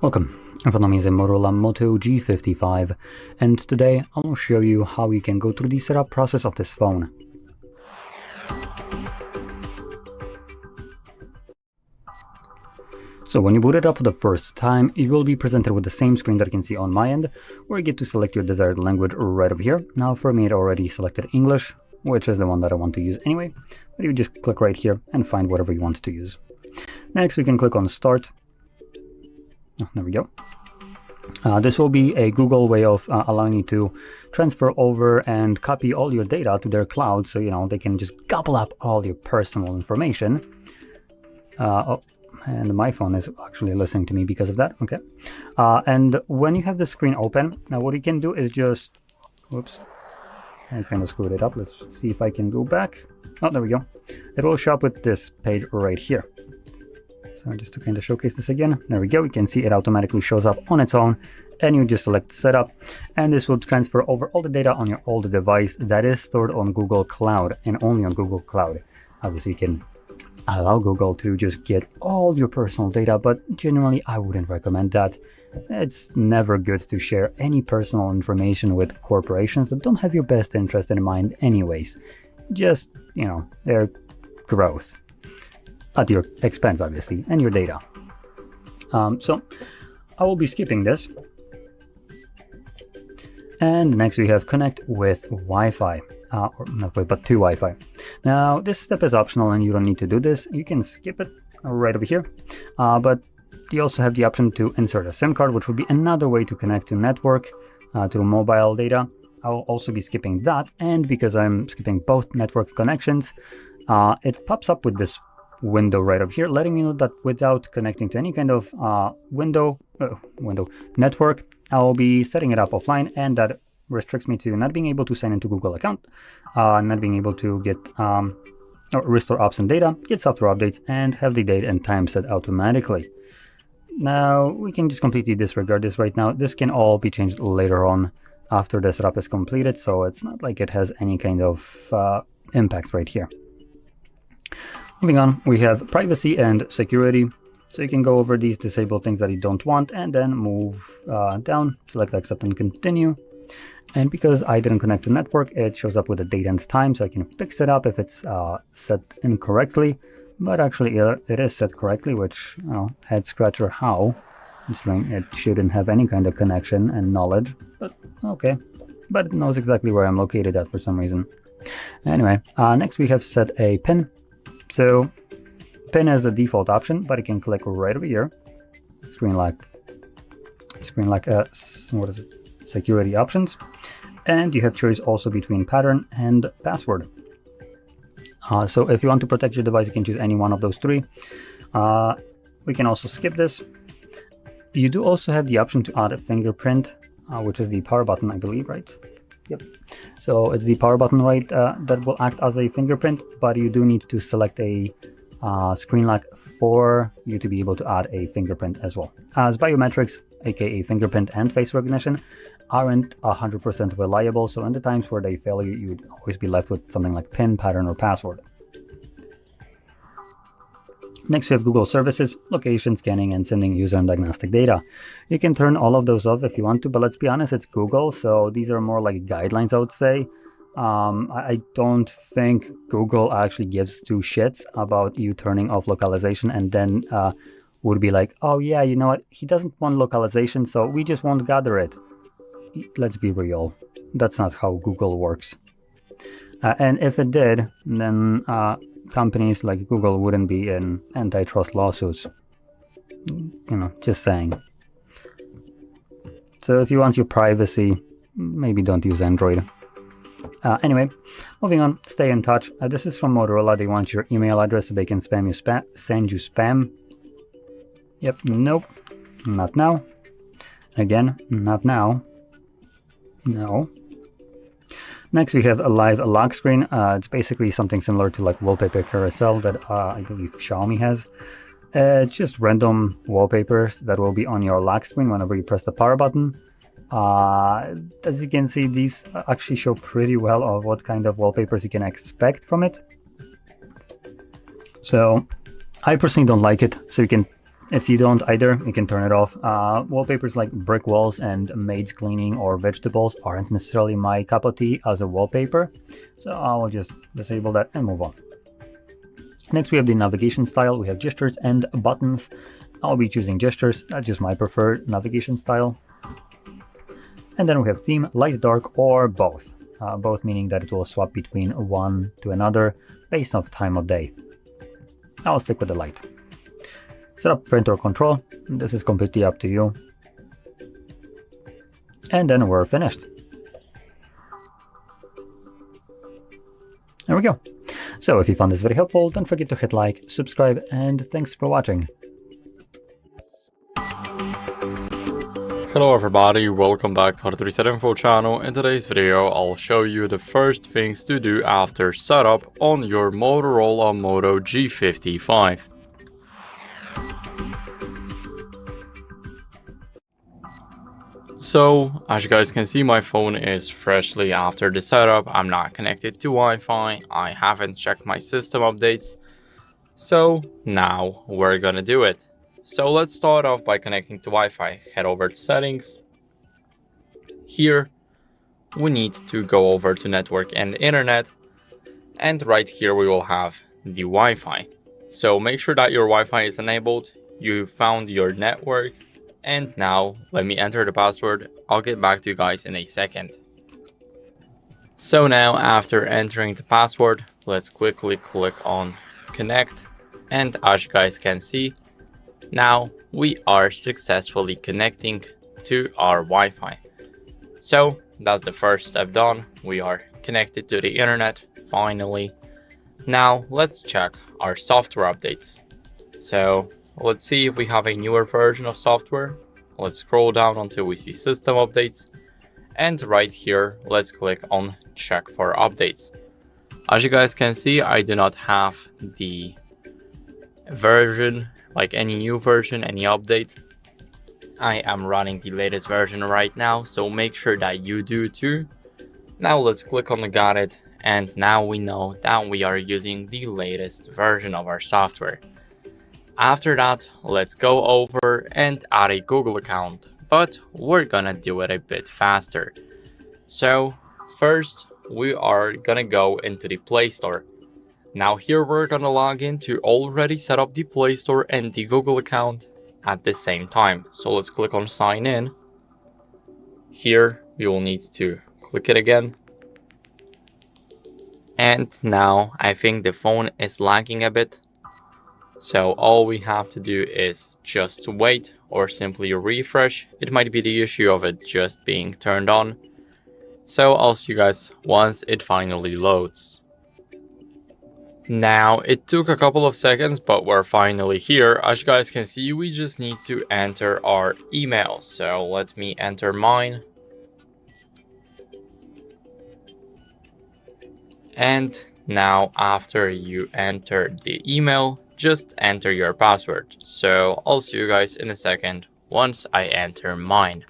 Welcome. In front of me is a Motorola Moto G55, and today I will show you how you can go through the setup process of this phone. So when you boot it up for the first time, you will be presented with the same screen that you can see on my end, where you get to select your desired language right over here. Now for me it already selected English, which is the one that I want to use anyway, but you just click right here and find whatever you want to use. Next we can click on Start. Oh, there we go. This will be a Google way of allowing you to transfer over and copy all your data to their cloud, so they can just gobble up all your personal information. Oh, and my phone is actually listening to me because of that. Okay. And when you have the screen open, now what you can do is just, whoops, I kind of screwed it up. Let's see if I can go back. Oh, there we go. It will show up with this page right here. So just to kind of showcase this again, there we go. You can see it automatically shows up on its own, and you just select Setup, and this will transfer over all the data on your old device that is stored on Google Cloud and only on Google Cloud. Obviously, you can allow Google to just get all your personal data, but generally I wouldn't recommend that. It's never good to share any personal information with corporations that don't have your best interest in mind anyways. Just, their growth. At your expense, obviously, and your data. So I will be skipping this. And next we have connect with Wi-Fi. Or not with, but to Wi-Fi. Now this step is optional and you don't need to do this. You can skip it right over here. But you also have the option to insert a SIM card, which would be another way to connect to network, to mobile data. I'll also be skipping that. And because I'm skipping both network connections, it pops up with this window right over here, letting me know that without connecting to any kind of network, I'll be setting it up offline, and that restricts me to not being able to sign into Google account, not being able to get or restore apps and data, get software updates, and have the date and time set automatically. Now we can just completely disregard this right now. This can all be changed later on after the setup is completed, so it's not like it has any kind of impact right here. Moving on, we have privacy and security. So you can go over these, disable things that you don't want, and then move down, select accept and continue. And because I didn't connect to network, it shows up with the date and time, so I can fix it up if it's set incorrectly. But actually it is set correctly, which, head scratcher how, considering it shouldn't have any kind of connection and knowledge, but okay. But it knows exactly where I'm located at for some reason. Anyway, next we have set a PIN. So PIN is the default option, but you can click right over here, screen lock, what is it? Security options, and you have choice also between pattern and password. So if you want to protect your device, you can choose any one of those three. We can also skip this. You do also have the option to add a fingerprint, which is the power button, I believe, right? Yep. So it's the power button, right, that will act as a fingerprint, but you do need to select a screen lock for you to be able to add a fingerprint as well. As biometrics, aka fingerprint and face recognition, aren't 100% reliable, so in the times where they fail, you would always be left with something like PIN, pattern, or password. Next, we have Google Services, location, scanning, and sending user and diagnostic data. You can turn all of those off if you want to, but let's be honest, it's Google, so these are more like guidelines, I would say. I don't think Google actually gives two shits about you turning off localization and then would be like, oh yeah, you know what, he doesn't want localization, so we just won't gather it. Let's be real, that's not how Google works. And if it did, then companies like Google wouldn't be in antitrust lawsuits. Just saying. So if you want your privacy, maybe don't use Android. Anyway, moving on, stay in touch. This is from Motorola. They want your email address so they can send you spam. Yep, nope, not now. Again, not now. No. Next, we have a live lock screen. It's basically something similar to like wallpaper carousel that I believe Xiaomi has. It's just random wallpapers that will be on your lock screen whenever you press the power button. As you can see, these actually show pretty well of what kind of wallpapers you can expect from it. So I personally don't like it, so you can If you don't either, you can turn it off. Wallpapers like brick walls and maids cleaning or vegetables aren't necessarily my cup of tea as a wallpaper, so I'll just disable that and move on. Next we have the navigation style. We have gestures and buttons. I'll be choosing gestures, that's just my preferred navigation style. And then we have theme, light, dark, or both. Both meaning that it will swap between one to another based on time of day. I'll stick with the light. Set up printer control. This is completely up to you. And then we're finished. There we go. So if you found this very helpful, don't forget to hit like, subscribe, and thanks for watching. Hello everybody, welcome back to HardReset.Info channel. In today's video, I'll show you the first things to do after setup on your Motorola Moto G55. So, as you guys can see, my phone is freshly after the setup. I'm not connected to Wi-Fi. I haven't checked my system updates. So, now we're gonna do it. So let's start off by connecting to Wi-Fi. Head over to settings. Here, we need to go over to network and internet. And right here, we will have the Wi-Fi. So make sure that your Wi-Fi is enabled. You found your network. And now let me enter the password. I'll get back to you guys in a second. So now after entering the password, let's quickly click on connect. And as you guys can see, now we are successfully connecting to our Wi-Fi. So that's the first step done. We are connected to the internet finally. Now let's check our software updates. So let's see if we have a newer version of software. Let's scroll down until we see system updates. And right here, let's click on check for updates. As you guys can see, I do not have the version, like any new version, any update. I am running the latest version right now, so make sure that you do too. Now let's click on the got it, and now we know that we are using the latest version of our software. After that, let's go over and add a Google account, but we're gonna do it a bit faster. So first, we are gonna go into the Play Store. Now here we're gonna log in to already set up the Play Store and the Google account at the same time. So let's click on sign in. Here we will need to click it again. And now I think the phone is lagging a bit. So all we have to do is just wait or simply refresh. It might be the issue of it just being turned on. So I'll see you guys once it finally loads. Now it took a couple of seconds, but we're finally here. As you guys can see, we just need to enter our email. So let me enter mine. And now after you enter the email, just enter your password. So I'll see you guys in a second once I enter mine.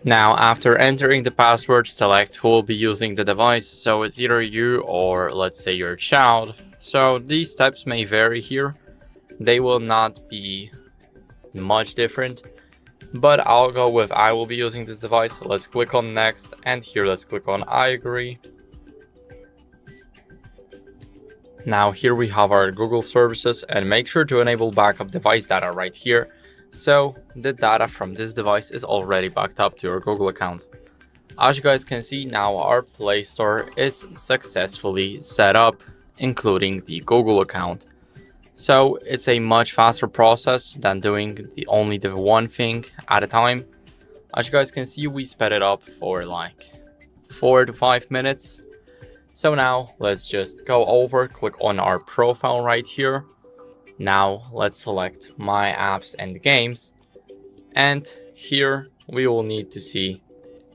Now after entering the password, select who will be using the device. So it's either you or let's say your child. So these steps may vary here. They will not be much different, but I'll go with I will be using this device. Let's click on next, and here let's click on I agree. Now here we have our Google services, and make sure to enable backup device data right here. So the data from this device is already backed up to your Google account. As you guys can see, now our Play Store is successfully set up, including the Google account. So it's a much faster process than doing only the one thing at a time. As you guys can see, we sped it up for like 4 to 5 minutes. So now let's just go over, click on our profile right here. Now let's select my apps and games. And here we will need to see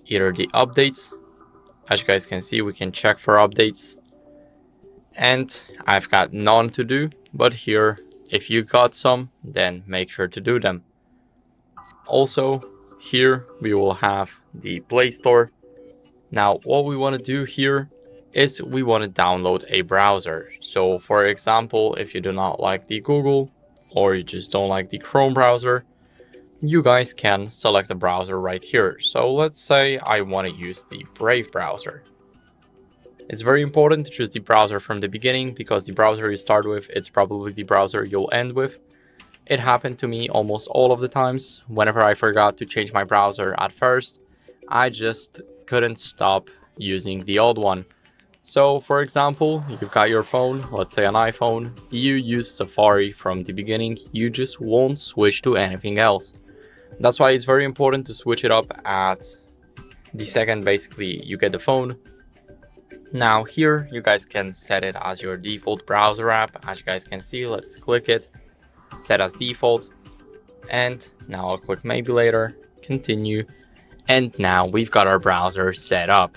either the updates. As you guys can see, we can check for updates. And I've got none to do, but here, if you got some, then make sure to do them. Also, here we will have the Play Store. Now, what we want to do here is we want to download a browser. So for example, if you do not like the Google or you just don't like the Chrome browser, you guys can select a browser right here. So let's say I want to use the Brave browser. It's very important to choose the browser from the beginning, because the browser you start with, it's probably the browser you'll end with. It happened to me almost all of the times. Whenever I forgot to change my browser at first, I just couldn't stop using the old one. So for example, you've got your phone, let's say an iPhone, you use Safari from the beginning, you just won't switch to anything else. That's why it's very important to switch it up at the second basically you get the phone. Now here you guys can set it as your default browser app. As you guys can see, let's click it, set as default, and now I'll click maybe later, continue, and now we've got our browser set up.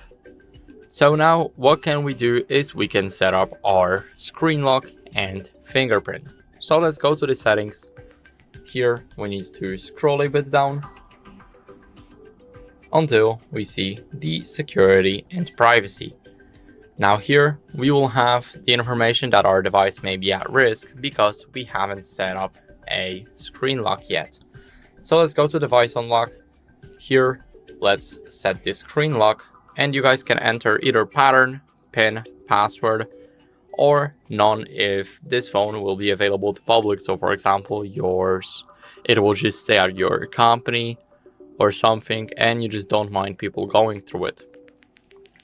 So now what can we do is we can set up our screen lock and fingerprint. So let's go to the settings. Here we need to scroll a bit down until we see the security and privacy. Now here we will have the information that our device may be at risk because we haven't set up a screen lock yet. So let's go to device unlock. Here let's set the screen lock, and you guys can enter either pattern, PIN, password, or none if this phone will be available to public. So for example, yours, it will just stay at your company or something, and you just don't mind people going through it.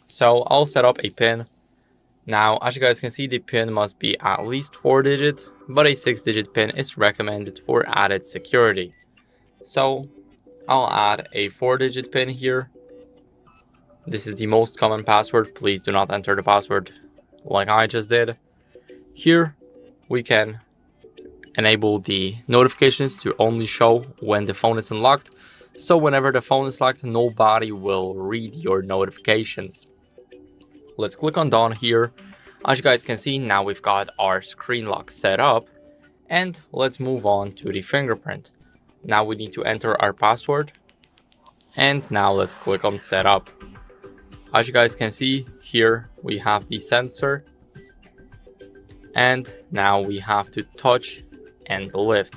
So I'll set up a PIN. Now, as you guys can see, the PIN must be at least 4-digit, but a 6-digit PIN is recommended for added security. So I'll add a 4-digit PIN here. This is the most common password. Please do not enter the password like I just did. Here we can enable the notifications to only show when the phone is unlocked. So whenever the phone is locked, nobody will read your notifications. Let's click on done here. As you guys can see, now we've got our screen lock set up, and let's move on to the fingerprint. Now we need to enter our password, and now let's click on setup. As you guys can see here, we have the sensor, and now we have to touch and lift.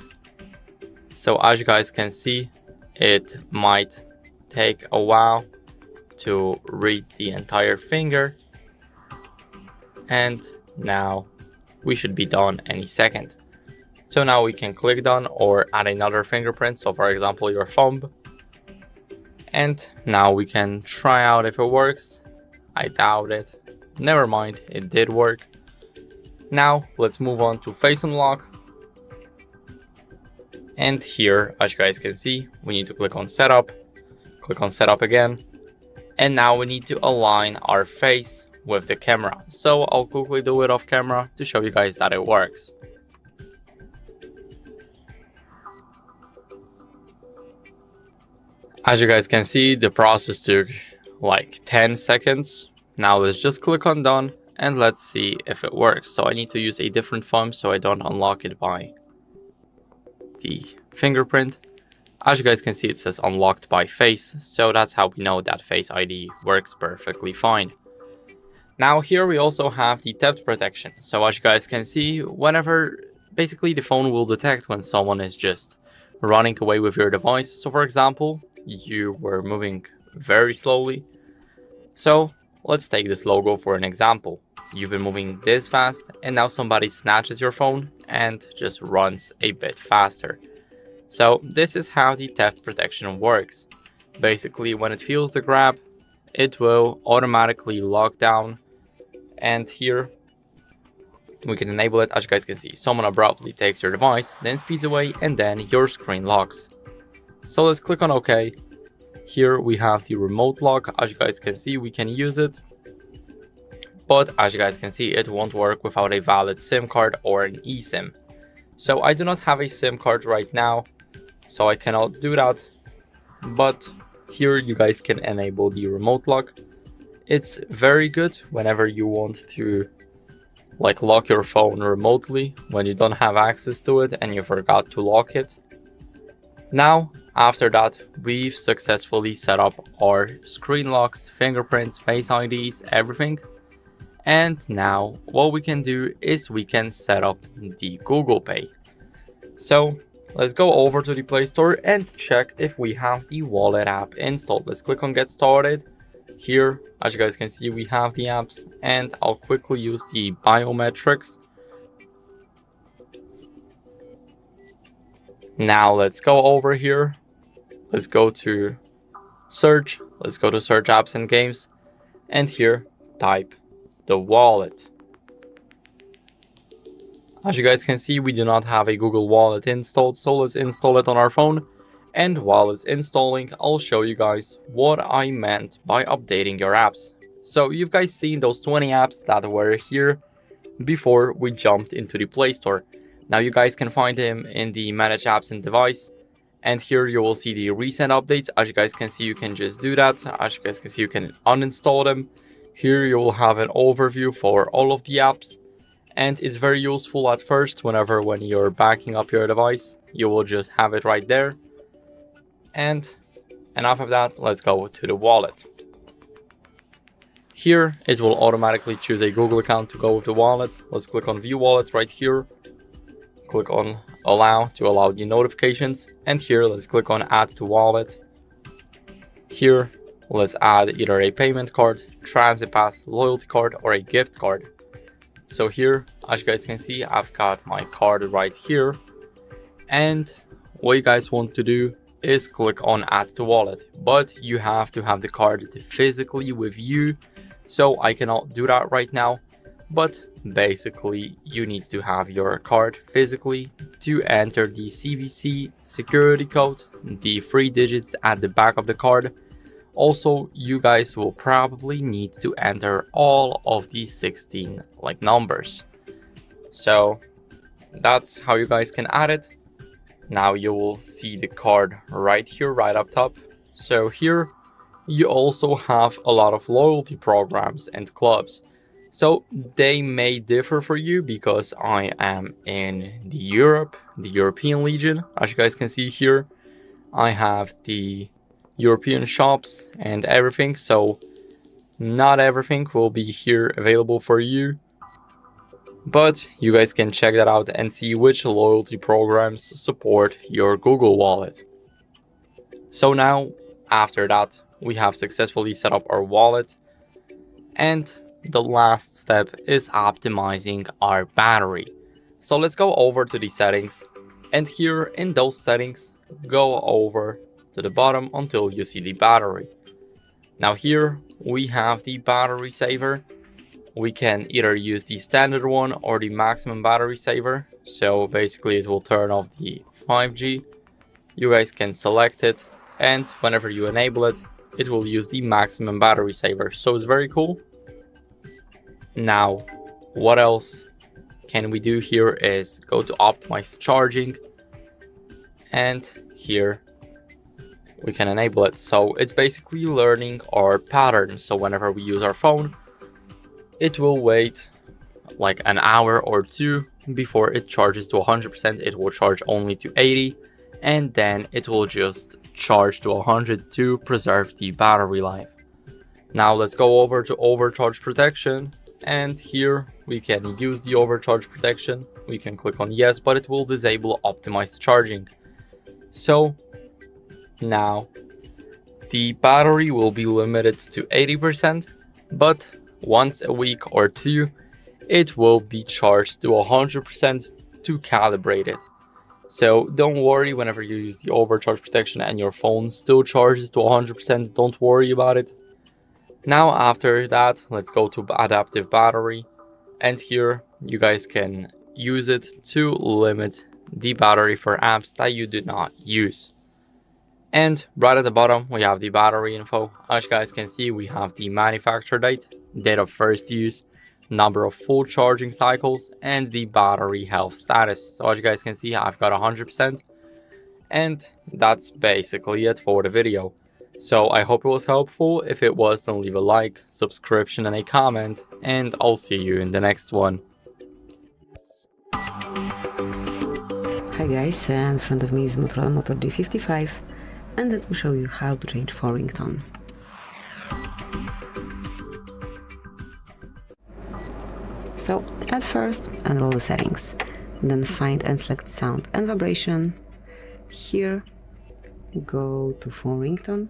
So as you guys can see, it might take a while to read the entire finger, and now we should be done any second. So now we can click done or add another fingerprint, so for example your thumb, and now we can try out if it works. I doubt it. Never mind, it did work. Now let's move on to face unlock, and here as you guys can see, we need to click on setup, click on setup again, and now we need to align our face with the camera. So I'll quickly do it off camera to show you guys that it works. As you guys can see, the process took like 10 seconds. Now let's just click on done and let's see if it works. So I need to use a different thumb so I don't unlock it by the fingerprint. As you guys can see, it says unlocked by face, so that's how we know that Face ID works perfectly fine. Now here we also have the theft protection. So as you guys can see, whenever basically the phone will detect when someone is just running away with your device. So for example, you were moving very slowly. So let's take this logo for an example. You've been moving this fast and now somebody snatches your phone and just runs a bit faster. So this is how the theft protection works. Basically, when it feels the grab, it will automatically lock down, and here we can enable it. As you guys can see, someone abruptly takes your device, then speeds away, and then your screen locks. So let's click on OK. Here we have the remote lock. As you guys can see, we can use it, but as you guys can see, it won't work without a valid SIM card or an eSIM. So I do not have a SIM card right now, so I cannot do that, but here you guys can enable the remote lock. It's very good whenever you want to like lock your phone remotely when you don't have access to it and you forgot to lock it. Now after that, we've successfully set up our screen locks, fingerprints, face IDs, everything. And now what we can do is we can set up the Google Pay. So let's go over to the Play Store and check if we have the wallet app installed. Let's click on get started. Here, as you guys can see, we have the apps, and I'll quickly use the biometrics. Now let's go over here. Let's go to search. Let's go to search apps and games, and here type the wallet. As you guys can see, we do not have a Google Wallet installed, so let's install it on our phone. And while it's installing, I'll show you guys what I meant by updating your apps. So you've guys seen those 20 apps that were here before we jumped into the Play Store. Now you guys can find them in the Manage Apps and Device. And here you will see the recent updates. As you guys can see, you can just do that. As you guys can see, you can uninstall them. Here you will have an overview for all of the apps. And it's very useful at first when you're backing up your device. You will just have it right there. And enough of that, let's go to the wallet. Here it will automatically choose a Google account to go with the wallet. Let's click on View Wallet right here. Click on Allow to allow the notifications. And here let's click on Add to Wallet. Here let's add either a payment card, transit pass, loyalty card, or a gift card. So here, as you guys can see, I've got my card right here. And what you guys want to do is click on Add to Wallet. But you have to have the card physically with you. So I cannot do that right now. But basically, you need to have your card physically to enter the CVC security code, the 3 digits at the back of the card. Also, you guys will probably need to enter all of these 16 numbers. So that's how you guys can add it. Now you will see the card right here, right up top. So here you also have a lot of loyalty programs and clubs. So they may differ for you because I am in the European region. As you guys can see here, I have the European shops and everything. So not everything will be here available for you. But you guys can check that out and see which loyalty programs support your Google Wallet. So now, after that, we have successfully set up our wallet. And the last step is optimizing our battery. So let's go over to the settings. And here in those settings, go over to the bottom until you see the battery. Now here we have the battery saver. We can either use the standard one or the maximum battery saver. So basically it will turn off the 5G. You guys can select it, and whenever you enable it, it will use the maximum battery saver. So it's very cool. Now, what else can we do here is go to optimize charging, and here we can enable it. So it's basically learning our pattern. So whenever we use our phone, it will wait like an hour or two before it charges to 100%. It will charge only to 80, and then it will just charge to 100 to preserve the battery life. Now let's go over to overcharge protection, and here we can use the overcharge protection. We can click on yes, but it will disable optimized charging. So now the battery will be limited to 80%, but once a week or two it will be charged to 100% to calibrate it. So don't worry whenever you use the overcharge protection and your phone still charges to 100%, don't worry about it. Now after that, let's go to adaptive battery, and here you guys can use it to limit the battery for apps that you do not use. And right at the bottom we have the battery info. As you guys can see, we have the manufacture date, date of first use, number of full charging cycles, and the battery health status. So as you guys can see, I've got 100%, and that's basically it for the video. So I hope it was helpful. If it was, then leave a like, subscription, and a comment, and I'll see you in the next one. Hi guys, in front of me is Motorola Moto G55, and let me show you how to change for ringtone. So at first, enroll the settings, then find and select sound and vibration. Here, go to phone ringtone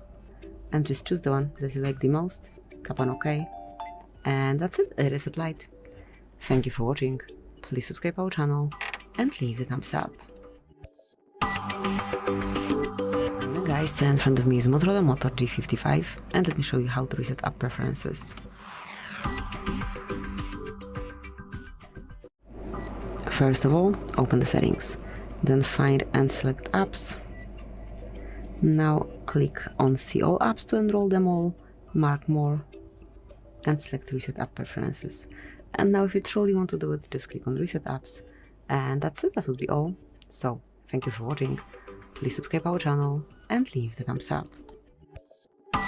and just choose the one that you like the most, tap on OK, and that's it, it is applied. Thank you for watching, please subscribe our channel and leave the thumbs up. Guys, in front of me is Motorola Moto G55 and let me show you how to reset app preferences. First of all, open the settings, then find and select apps. Now click on see all apps to enroll them all, mark more, and select reset app preferences. And now if you truly want to do it, just click on reset apps, and that's it, that would be all. So, thank you for watching, please subscribe our channel and leave the thumbs up. Hey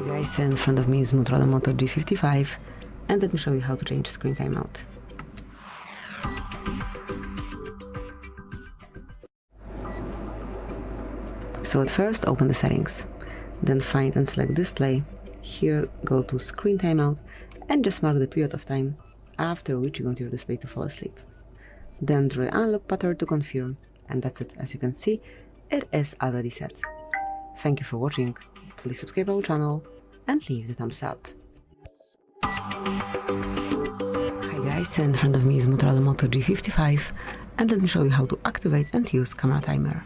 guys, in front of me is Motorola Moto G55 and let me show you how to change screen timeout. So at first, open the settings, then find and select display. Here, go to screen timeout and just mark the period of time after which you want your display to fall asleep. Then draw an unlock pattern to confirm, and that's it. As you can see, it is already set. Thank you for watching, please subscribe our channel and leave the thumbs up. Hi guys, in front of me is Motorola Moto G55 and let me show you how to activate and use camera timer.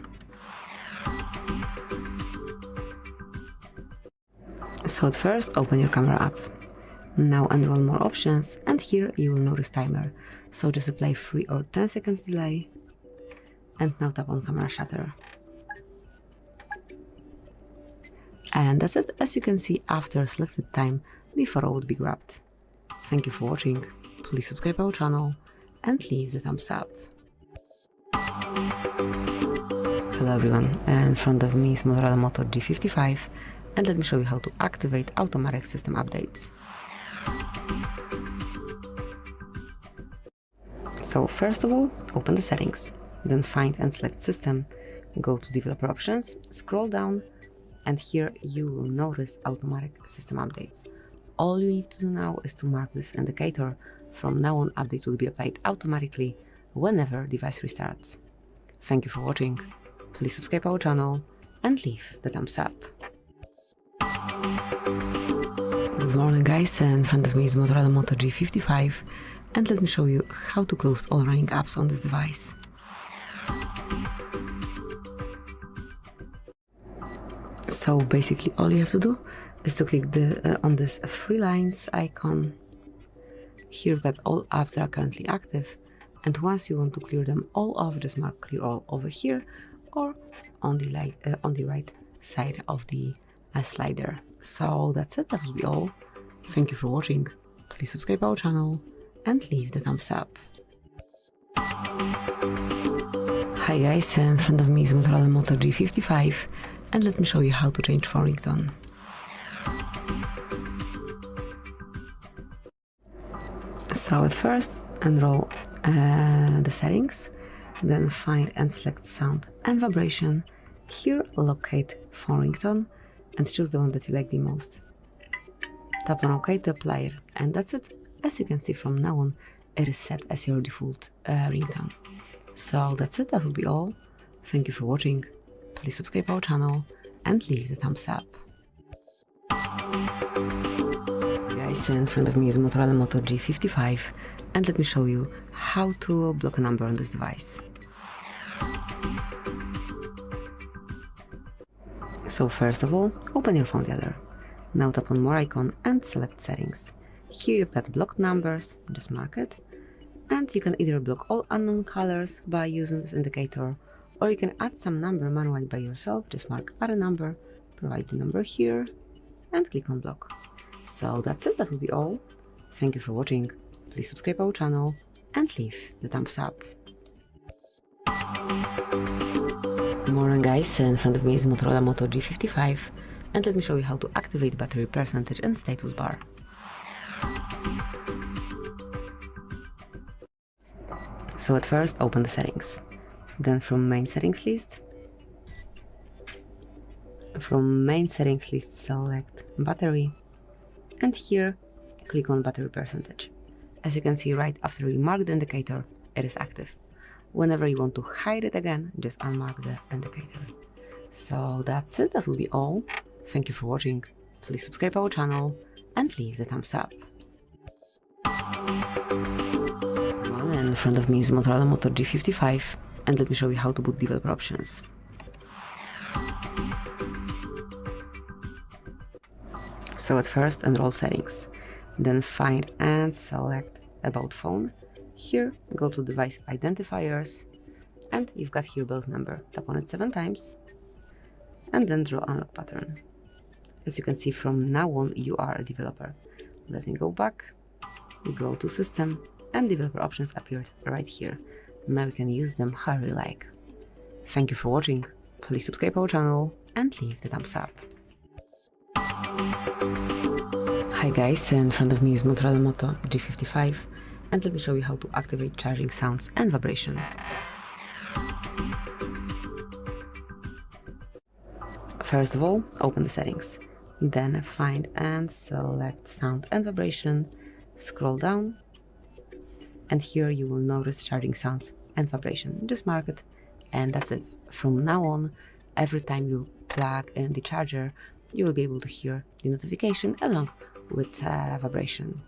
So at first, open your camera app. Now enroll more options, and here you will notice timer. So just apply 3 or 10 seconds delay, and now tap on camera shutter. And that's it. As you can see, after selected time, the photo would be grabbed. Thank you for watching, please subscribe our channel and leave the thumbs up. Hello everyone, in front of me is Motorola Moto G55 and let me show you how to activate automatic system updates. So first of all, open the settings, then find and select system, go to developer options, scroll down, and here you will notice automatic system updates. All you need to do now is to mark this indicator. From now on, updates will be applied automatically whenever device restarts. Thank you for watching, please subscribe our channel and leave the thumbs up. Good morning guys, in front of me is Motorola Moto G55 and let me show you how to close all running apps on this device. So basically all you have to do is to click on this 3 lines icon. Here you've got all apps that are currently active, and once you want to clear them all off, just mark clear all over here or on the right side of the slider. So that's it, that will be all. Thank you for watching, please subscribe our channel and leave the thumbs up. Hi guys, in front of me is Motorola Moto G55 and let me show you how to change phone ringtone. So at first, enroll the settings, then find and select sound and vibration. Here, locate phone ringtone and choose the one that you like the most. Tap on OK to apply it, and that's it. As you can see, from now on, it is set as your default ringtone. So that's it, that will be all. Thank you for watching, please subscribe our channel and leave the thumbs up. Guys, in front of me is Motorola Moto G55 and let me show you how to block a number on this device. So first of all, open your phone dealer. Now tap on more icon and select settings. Here you've got blocked numbers, just mark it. And you can either block all unknown colors by using this indicator, or you can add some number manually by yourself, just mark add a number, provide the number here, and click on block. So that's it, that will be all. Thank you for watching, please subscribe our channel and leave the thumbs up. Good morning guys, in front of me is Motorola Moto G55 and let me show you how to activate battery percentage and status bar. So at first, open the settings, then from main settings list, select battery, and here click on battery percentage. as you can see right after you mark the indicator, it is active. Whenever you want to hide it again, just unmark the indicator. So that's it, that will be all. Thank you for watching. Please subscribe our channel and leave the thumbs up. In front of me is Motorola Moto G55, and let me show you how to boot developer options. So at first, enroll settings, then find and select about phone. Here, go to device identifiers, and you've got here build number. Tap on it 7 times, and then draw unlock pattern. As you can see, from now on, you are a developer. Let me go back, go to system, and developer options appeared right here. Now you can use them however you like. Thank you for watching. Please subscribe our channel and leave the thumbs up. Hi guys, in front of me is Motorola Moto G55, and let me show you how to activate charging sounds and vibration. First of all, open the settings, then find and select sound and vibration, scroll down, and here you will notice charging sounds and vibration. Just mark it, and that's it. From now on, every time you plug in the charger, you will be able to hear the notification along with vibration.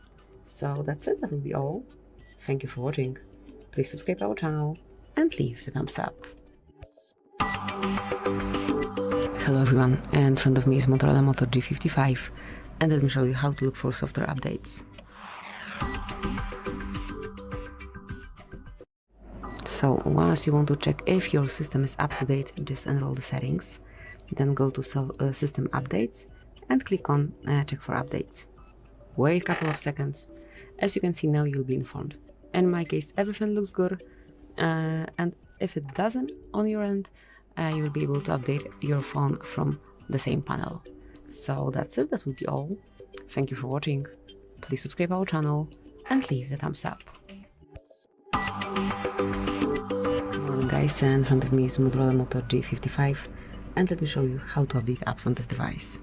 So that's it, that will be all. Thank you for watching. Please subscribe our channel and leave the thumbs up. Hello everyone, in front of me is Motorola Moto G55, and let me show you how to look for software updates. So once you want to check if your system is up to date, just enroll the settings, then go to system updates and click on check for updates. Wait a couple of seconds. As you can see now, you'll be informed. In my case, everything looks good, and if it doesn't on your end, you will be able to update your phone from the same panel. So that's it, that will be all. Thank you for watching. Please subscribe our channel and leave the thumbs up. Morning guys, in front of me is Motorola Moto G55, and let me show you how to update apps on this device.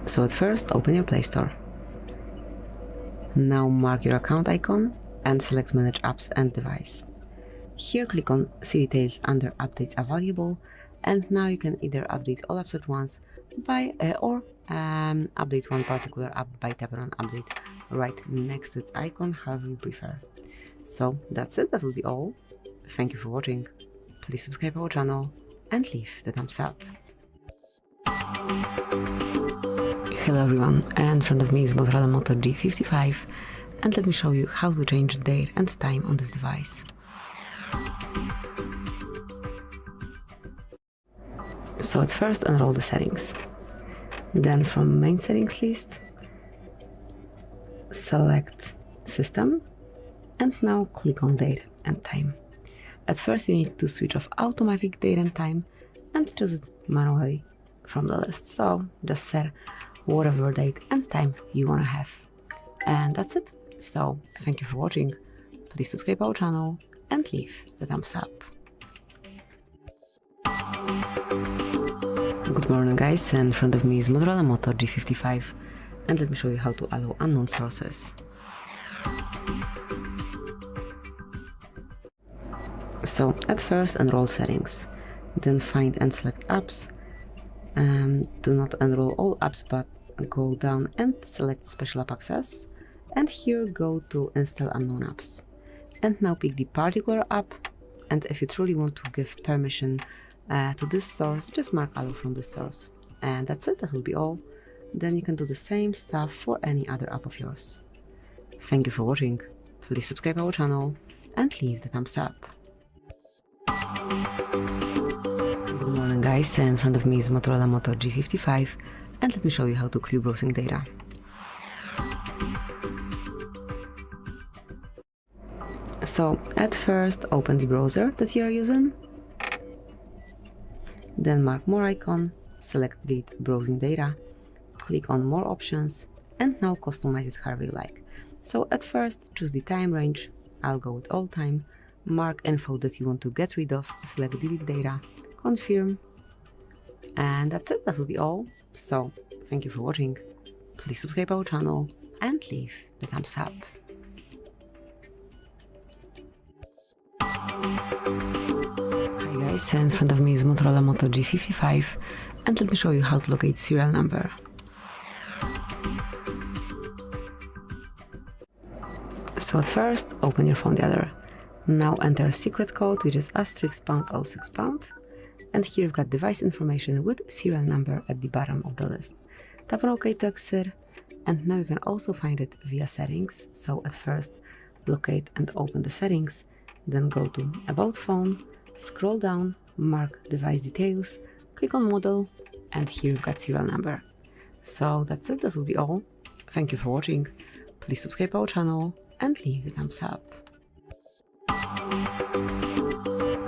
So at first, open your Play Store. Now mark your account icon and select Manage Apps and Device. Here click on See Details under Updates Available, and now you can either update all apps at once or update one particular app by tapping on Update right next to its icon, however you prefer. So that's it, that will be all. Thank you for watching. Please subscribe our channel and leave the thumbs up. Hello everyone, in front of me is Motorola Moto G55, and let me show you how to change the date and time on this device. So at first, enroll the settings. Then from main settings list, select System, and now click on Date and Time. At first you need to switch off automatic date and time and choose it manually from the list. So just set whatever date and time you want to have. And that's it. So thank you for watching. Please subscribe our channel and leave the thumbs up. Good morning guys, in front of me is Motorola Moto G55, and let me show you how to allow unknown sources. So at first, enroll settings, then find and select apps. Do not enroll all apps, but go down and select special app access, and here go to install unknown apps. And now pick the particular app, and if you truly want to give permission to this source, just mark allow from this source. And that's it, that will be all. Then you can do the same stuff for any other app of yours. Thank you for watching. Please subscribe our channel and leave the thumbs up. Good morning guys, in front of me is Motorola Moto G55, and let me show you how to clear browsing data. So at first, open the browser that you are using, then mark more icon, select delete browsing data, click on more options, and now customize it however you like. So at first, choose the time range, I'll go with all time, mark info that you want to get rid of, select delete data, confirm, and that's it, that will be all. So Thank you for watching. Please subscribe our channel and leave the thumbs up. Hi guys, in front of me is Motorola Moto G55 and let me show you how to locate serial number. So at first, open your phone dialer. Now enter a secret code, which is *#06#, and here you've got device information with serial number at the bottom of the list. Tap on OK to exit, and now you can also find it via settings. So at first, locate and open the settings, then go to About Phone, scroll down, mark device details, click on model, and here you've got serial number. So that's it, that will be all. Thank you for watching. Please subscribe our channel and leave the thumbs up.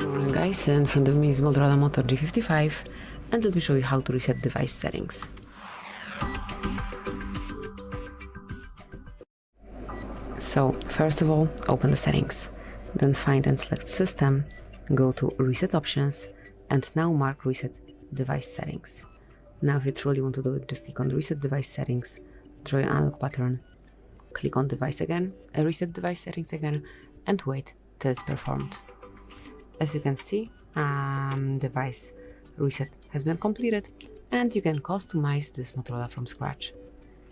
Morning guys, in front of me is Motorola Moto G55 and let me show you how to reset device settings. So first of all, open the settings, then find and select System, go to Reset Options, and now mark Reset Device Settings. Now if you truly want to do it, just click on Reset Device Settings, draw your unlock pattern, click on Device again, Reset Device Settings again, and wait till it's performed. As you can see, device reset has been completed, and you can customize this Motorola from scratch.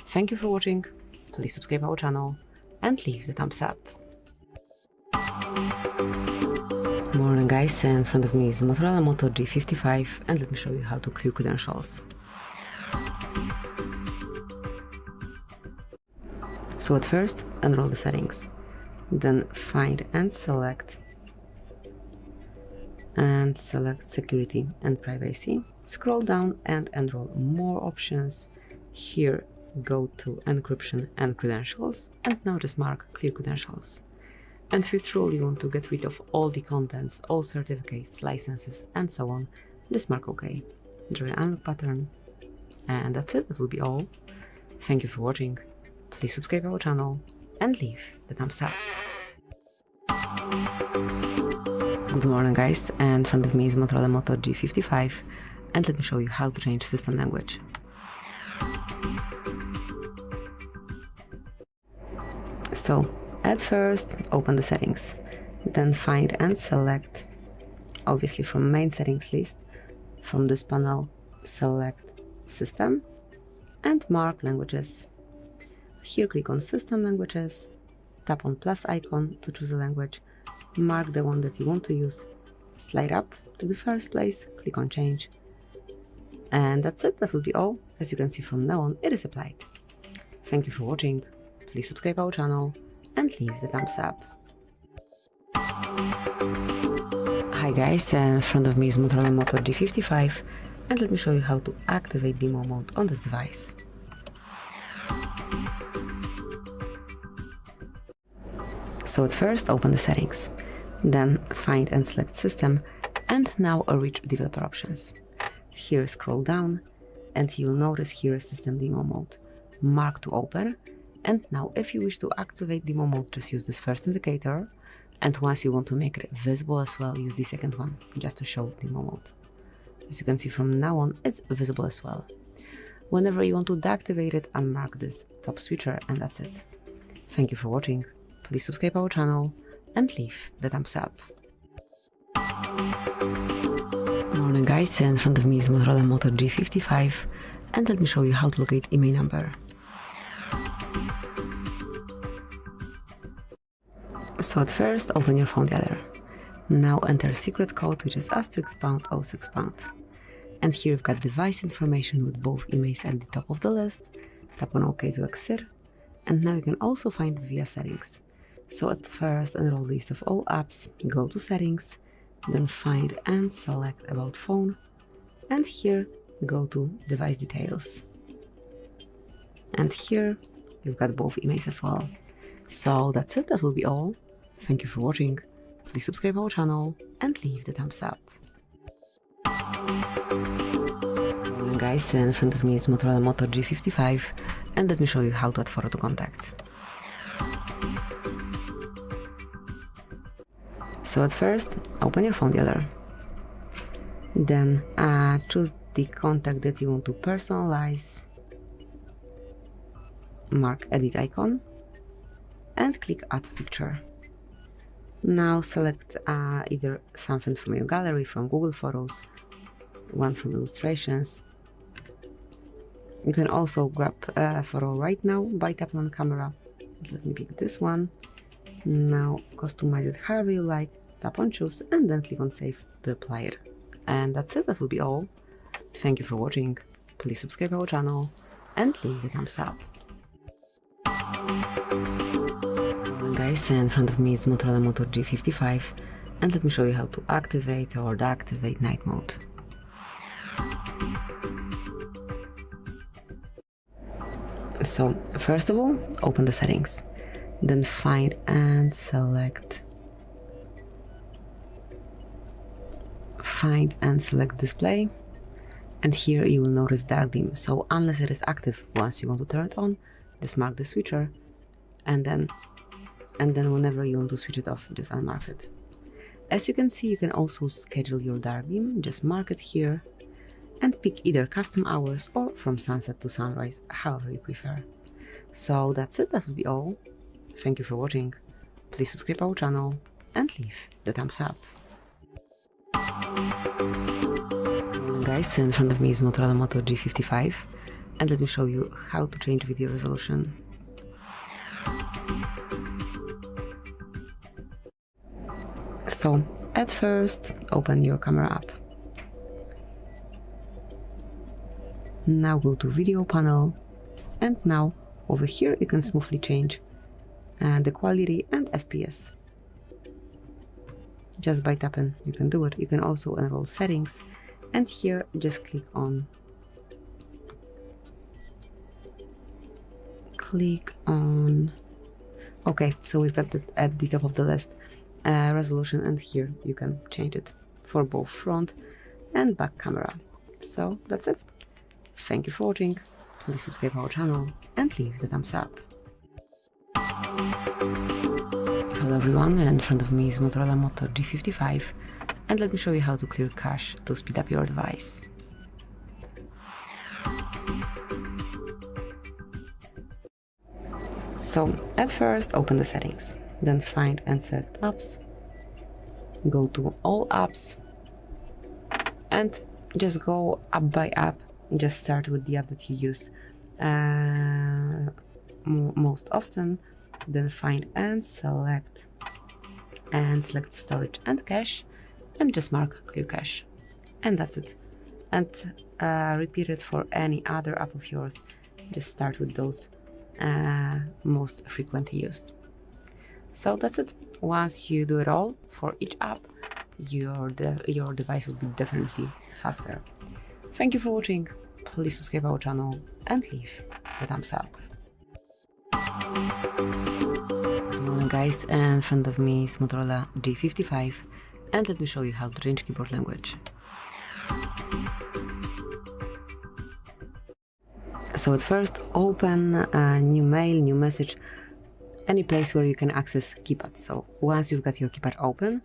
Thank you for watching, please subscribe our channel, and leave the thumbs up. Morning guys, in front of me is Motorola Moto G55 and let me show you how to clear credentials. So at first, enroll the settings, then find and select security and privacy. Scroll down and enroll more options. Here go to encryption and credentials, and now just mark clear credentials. And if you truly want to get rid of all the contents, all certificates, licenses, and so on, just mark OK. Draw your unlock pattern, and that's it, that will be all. Thank you for watching. Please subscribe our channel and leave the thumbs up. Good morning guys, and in front of me is Motorola Moto G55 and let me show you how to change system language. So at first, open the settings, then find and select, obviously from main settings list, from this panel, select System and mark Languages. Here click on System Languages, tap on plus icon to choose a language, mark the one that you want to use, slide up to the first place, click on Change, and that's it, that will be all. As you can see from now on, it is applied. Thank you for watching, please subscribe our channel and leave the thumbs up. Hi guys, in front of me is Motorola Moto G55 and let me show you how to activate demo mode on this device. So at first, open the settings, then find and select System, and now reach Developer Options. Here scroll down, and you'll notice here System Demo Mode. Mark to open, and now if you wish to activate demo mode, just use this first indicator, and once you want to make it visible as well, use the second one, just to show demo mode. As you can see from now on, it's visible as well. Whenever you want to deactivate it, unmark this top switcher, and that's it. Thank you for watching. Please subscribe our channel and leave the thumbs up. Morning guys, in front of me is Motorola Moto G55 and let me show you how to locate IMEI number. So at first, open your phone dialer. Now enter secret code, which is *#06#, and here you've got device information with both IMEIs at the top of the list. Tap on OK to exit, and now you can also find it via settings. So at first, enroll list of all apps, go to settings, then find and select About Phone, and here go to device details. And here you've got both IMEIs as well. So that's it, that will be all. Thank you for watching, please subscribe our channel and leave the thumbs up. Morning guys, in front of me is Motorola Moto G55 and let me show you how to add photo to contact. So at first, open your phone dialer. Then choose the contact that you want to personalize mark edit icon and click add picture. Now select either something from your gallery, from Google Photos, one from illustrations. You can also grab a photo right now by tapping on camera. Let me pick this one. Now customize it however you like, tap on choose and then click on save to apply it. And that's it, that will be all. Thank you for watching, please subscribe our channel and leave the thumbs up. Guys, in front of me is Motorola Moto G55 and let me show you how to activate or deactivate night mode. So first of all, open the settings, then find and select display, and here you will notice dark dim. So unless it is active, once you want to turn it on, just mark the switcher, and then whenever you want to switch it off, just unmark it. As you can see, you can also schedule your dark dim. Just mark it here and pick either custom hours or from sunset to sunrise, however you prefer. So that's it, that will be all. Thank you for watching, please subscribe our channel and leave the thumbs up. Guys, in front of me is Motorola Moto G55 and let me show you how to change video resolution. So at first, open your camera app. Now go to video panel, and now over here you can smoothly change the quality and FPS. Just by tapping you can do it. You can also enroll settings, and here just click on okay, so we've got it at the top of the list, resolution, and here you can change it for both front and back camera. So that's it. Thank you for watching, please subscribe our channel and leave the thumbs up. Hello everyone, in front of me is Motorola Moto G55 and let me show you how to clear cache to speed up your device. So at first, open the settings, then find and select apps, go to all apps and just go app by app. Just start with the app that you use most often, then find and select storage and cache and just mark clear cache, and that's it. And repeat it for any other app of yours. Just start with those most frequently used. So that's it. Once you do it all for each app, your device will be definitely faster. Thank you for watching, please subscribe our channel and leave a thumbs up. Good morning guys, in front of me is Motorola G55 and let me show you how to change keyboard language. So at first, open a new mail, new message, any place where you can access keypad. So once you've got your keypad open,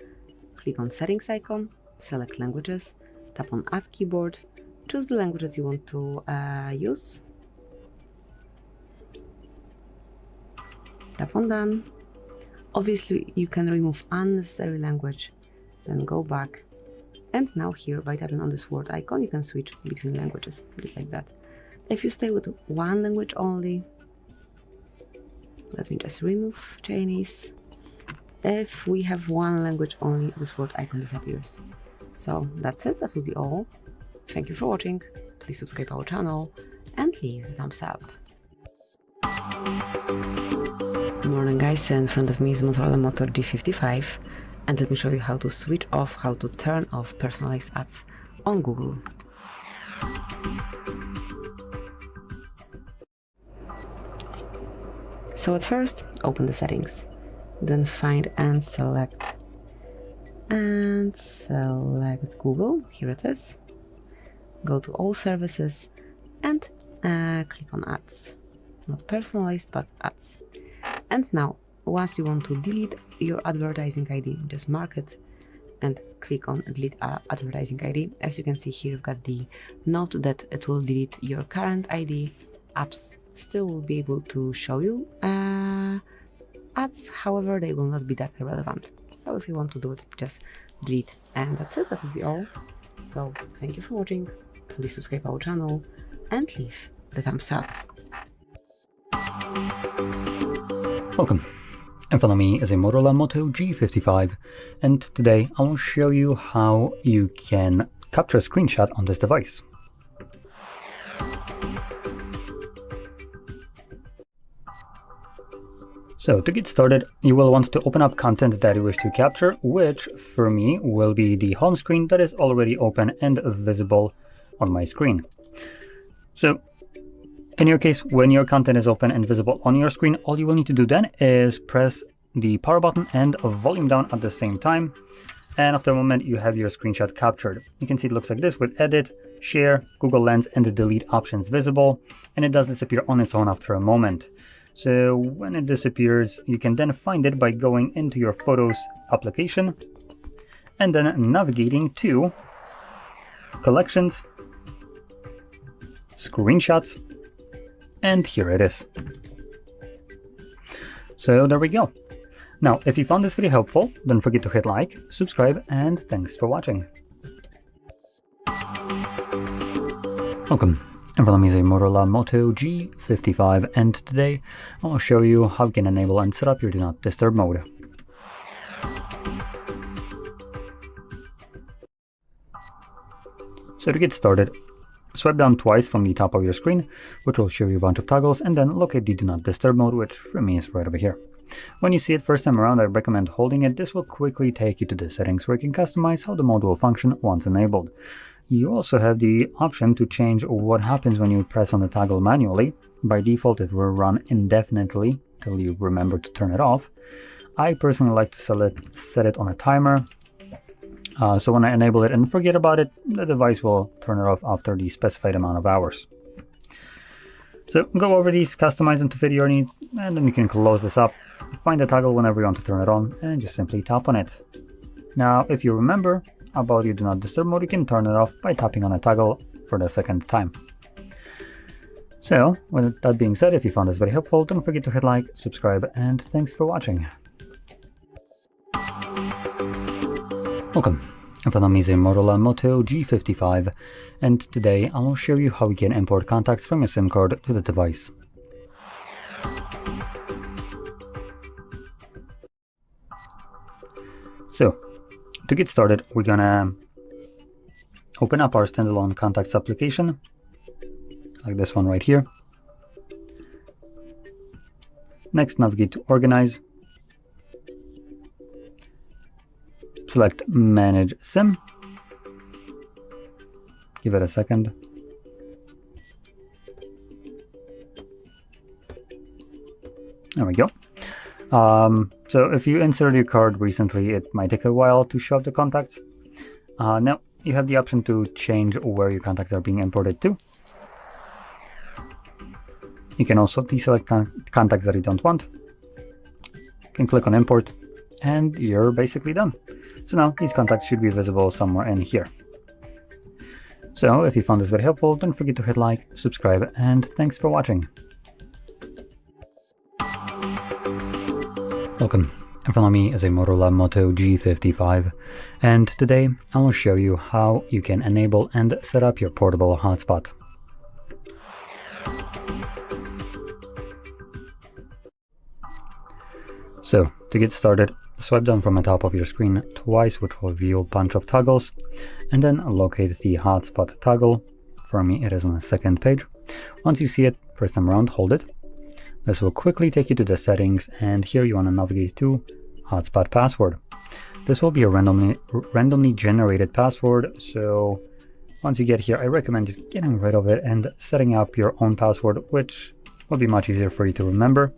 click on settings icon, select languages, tap on add keyboard, choose the language that you want to use, tap on done. Obviously you can remove unnecessary language, then go back, and now here by tapping on this word icon you can switch between languages, just like that. If you stay with one language only, let me just remove Chinese. If we have one language only, this word icon disappears. So that's it, that will be all. Thank you for watching, please subscribe our channel and leave the thumbs up. Good morning guys, in front of me is Motorola Moto G55 and let me show you how to switch off, how to turn off personalized ads on Google. So at first, open the settings, then find and select Google, here it is. Go to all services and click on ads, not personalized but ads. And now, once you want to delete your advertising ID, just mark it and click on delete advertising ID. As you can see here, you've got the note that it will delete your current ID, apps, still will be able to show you ads, however they will not be that relevant. So if you want to do it, just delete, and that's it. That will be all. So thank you for watching, please subscribe our channel and leave the thumbs up. Welcome. In front of me is a Motorola Moto G55, and today I will show you how you can capture a screenshot on this device. So to get started, you will want to open up content that you wish to capture, which for me will be the home screen that is already open and visible on my screen. So in your case, when your content is open and visible on your screen, all you will need to do then is press the power button and volume down at the same time. And after a moment, you have your screenshot captured. You can see it looks like this with edit, share, Google Lens, and the delete options visible. And it does disappear on its own after a moment. So when it disappears, you can then find it by going into your Photos application and then navigating to Collections, Screenshots, and here it is. So there we go. Now, if you found this video helpful, don't forget to hit like, subscribe, and thanks for watching. Welcome. In front of me is a Motorola Moto G55, and today I will show you how you can enable and set up your Do Not Disturb mode. So to get started, swipe down twice from the top of your screen, which will show you a bunch of toggles, and then locate the Do Not Disturb mode, which for me is right over here. When you see it first time around, I recommend holding it. This will quickly take you to the settings where you can customize how the mode will function once enabled. You also have the option to change what happens when you press on the toggle manually. By default, it will run indefinitely till you remember to turn it off. I personally like to set it on a timer. So when I enable it and forget about it, the device will turn it off after the specified amount of hours. So go over these, customize them to fit your needs, and then you can close this up. Find the toggle whenever you want to turn it on, and just simply tap on it. Now, if you remember about your Do Not Disturb mode, you can turn it off by tapping on a toggle for the second time. So, with that being said, if you found this very helpful, don't forget to hit like, subscribe, and thanks for watching. Welcome. In front of me is a Motorola Moto G55, and today I will show you how you can import contacts from your SIM card to the device. So, to get started, we're gonna open up our standalone contacts application, like this one right here. Next, navigate to Organize. Select Manage SIM. Give it a second. There we go. So if you inserted your card recently, it might take a while to show up the contacts. Now you have the option to change where your contacts are being imported to. You can also deselect contacts that you don't want. You can click on Import, and you're basically done. So now these contacts should be visible somewhere in here. So if you found this very helpful, don't forget to hit like, subscribe, and thanks for watching. Welcome. In front of me is a Motorola Moto G55, and today I will show you how you can enable and set up your portable hotspot. So to get started, swipe down from the top of your screen twice, which will reveal a bunch of toggles, and then locate the hotspot toggle. For me, it is on the second page. Once you see it first time around, hold it. This will quickly take you to the settings, and here you want to navigate to hotspot password. This will be a randomly generated password, so once you get here, I recommend just getting rid of it and setting up your own password, which will be much easier for you to remember.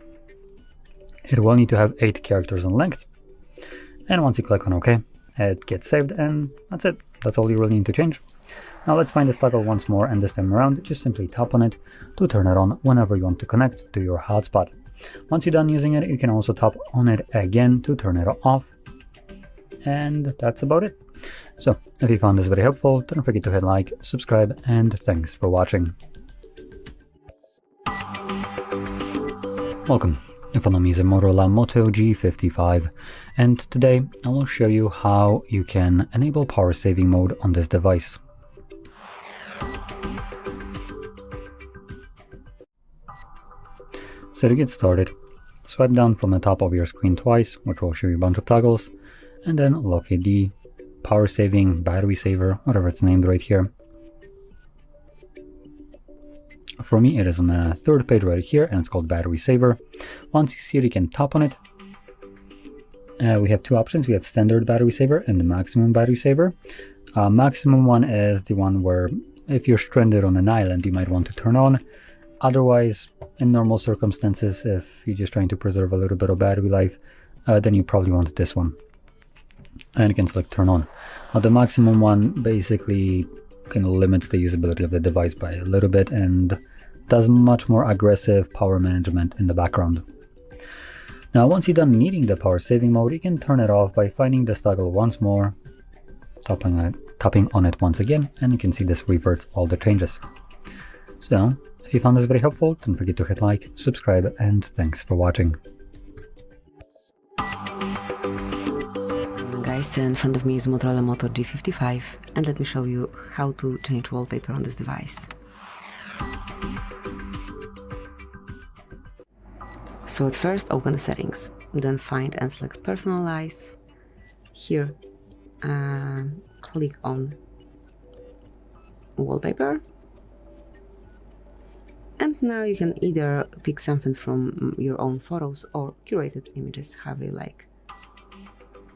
It will need to have 8 characters in length, and once you click on OK, it gets saved, and that's it. That's all you really need to change. Now let's find this toggle once more, and this time around just simply tap on it to turn it on whenever you want to connect to your hotspot. Once you're done using it, you can also tap on it again to turn it off, and that's about it. So if you found this very helpful, don't forget to hit like, subscribe, and thanks for watching. Welcome. In front of me is a Motorola Moto G55, and today I will show you how you can enable power saving mode on this device. So to get started, swipe down from the top of your screen twice, which will show you a bunch of toggles, and then locate the power saving, battery saver, whatever it's named right here. For me, it is on the third page right here, and it's called Battery Saver. Once you see it, you can tap on it. We have two options. We have Standard Battery Saver and the Maximum Battery Saver. Maximum one is the one where if you're stranded on an island, you might want to turn on. Otherwise, in normal circumstances, if you're just trying to preserve a little bit of battery life, then you probably want this one. And you can select Turn On. Now, the Maximum one basically kind of limits the usability of the device by a little bit and does much more aggressive power management in the background. Now, once you're done needing the power saving mode, you can turn it off by finding this toggle once more, tapping on it once again, and you can see this reverts all the changes. So, if you found this very helpful, don't forget to hit like, subscribe, and thanks for watching. Guys, in front of me is Motorola Moto G55, and let me show you how to change wallpaper on this device. So at first, open the settings, then find and select personalize. Here, click on wallpaper, and now you can either pick something from your own photos or curated images, however you like.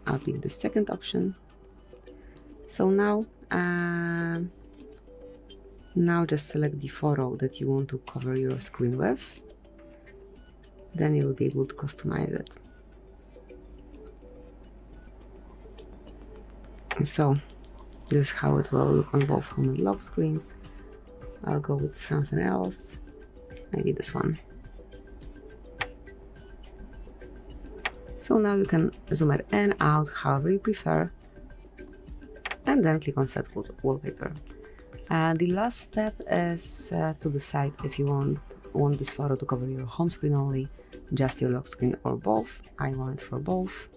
I'll pick the second option. So now just select the photo that you want to cover your screen with. Then you will be able to customize it. So this is how it will look on both home and lock screens. I'll go with something else, maybe this one. So now you can zoom it in, out, however you prefer, and then click on Set Wallpaper. The last step is to decide if you want this photo to cover your home screen only, just your lock screen, or both. I want it for both.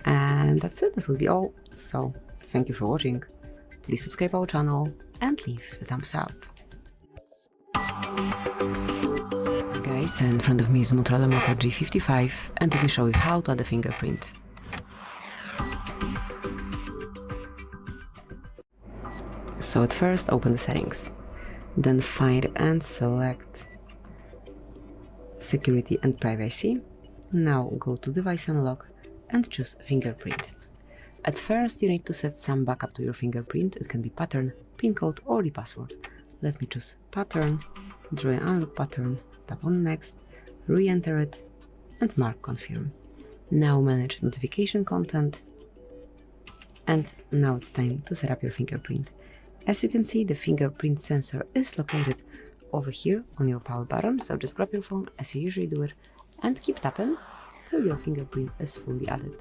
And that's it, that will be all. So, thank you for watching. Please subscribe our channel and leave the thumbs up. Guys, in front of me is Motorola Moto G55, and let me show you how to add a fingerprint. So at first, open the settings, then find and select Security and Privacy. Now go to Device Unlock and choose Fingerprint. At first, you need to set some backup to your fingerprint. It can be pattern, pin code, or the password. Let me choose pattern, draw an unlock pattern, tap on Next, re-enter it, and mark Confirm. Now manage notification content, and now it's time to set up your fingerprint. As you can see, the fingerprint sensor is located over here on your power button, so just grab your phone as you usually do it and keep tapping till your fingerprint is fully added.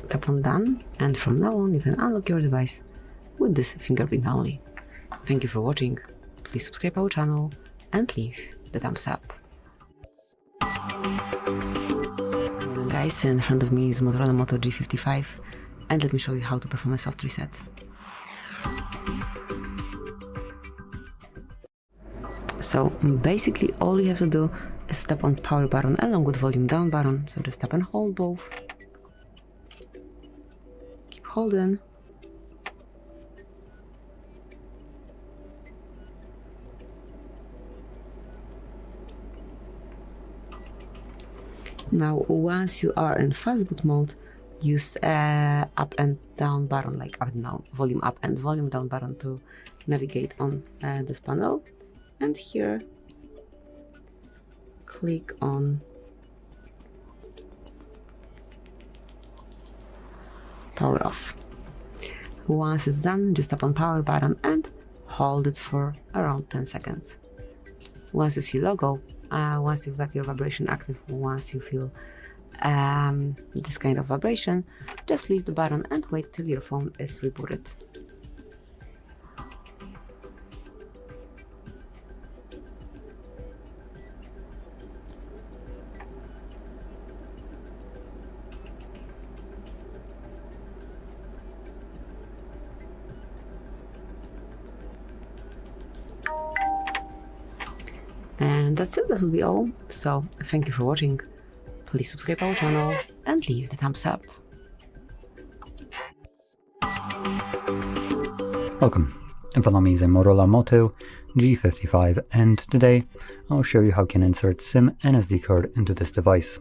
Tap on Done, and from now on you can unlock your device with this fingerprint only. Thank you for watching, please subscribe our channel and leave the thumbs up. Guys, in front of me is Motorola Moto G55, and let me show you how to perform a soft reset. So basically all you have to do is tap on power button along with volume down button, so just tap and hold both. Holding. Now, once you are in fast boot mode, use up and down button, like up and down, volume up and volume down button to navigate on this panel. And here, click on power off. Once it's done, just tap on power button and hold it for around 10 seconds. Once you see logo, once you've got your vibration active, once you feel this kind of vibration, just leave the button and wait till your phone is rebooted. And that's it, that will be all. So thank you for watching. Please subscribe our channel and leave the thumbs up. Welcome. In front of me is a Motorola Moto G55, and today I'll show you how you can insert SIM and SD card into this device.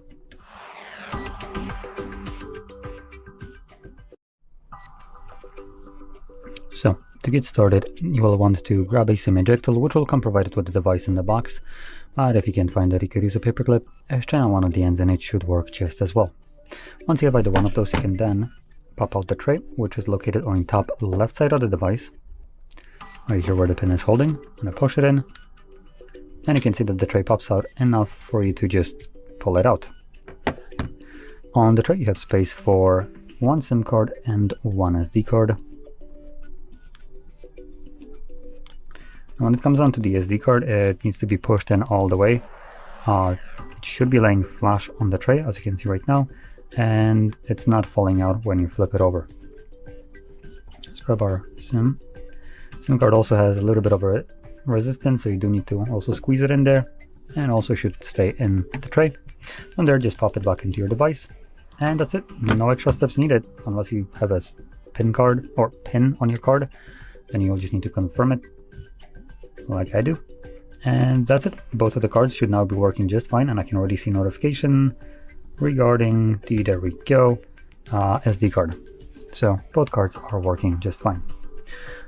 So, to get started, you will want to grab a SIM ejector, which will come provided with the device in the box, but if you can't find it, you could use a paperclip, as channel one of the ends, and it should work just as well. Once you have either one of those, you can then pop out the tray, which is located on the top left side of the device, right here where the pin is holding. I'm going to push it in, and you can see that the tray pops out enough for you to just pull it out. On the tray you have space for one SIM card and one SD card. When it comes down to the SD card, it needs to be pushed in all the way. It should be laying flush on the tray, as you can see right now, and it's not falling out when you flip it over. Let's grab our SIM. SIM card also has a little bit of a resistance, so you do need to also squeeze it in there, and also should stay in the tray. From there, just pop it back into your device, and that's it. No extra steps needed, unless you have a PIN card or PIN on your card. Then you'll just need to confirm it, like I do, and that's it. Both of the cards should now be working just fine, and I can already see notification regarding the, there we go, SD card. So both cards are working just fine.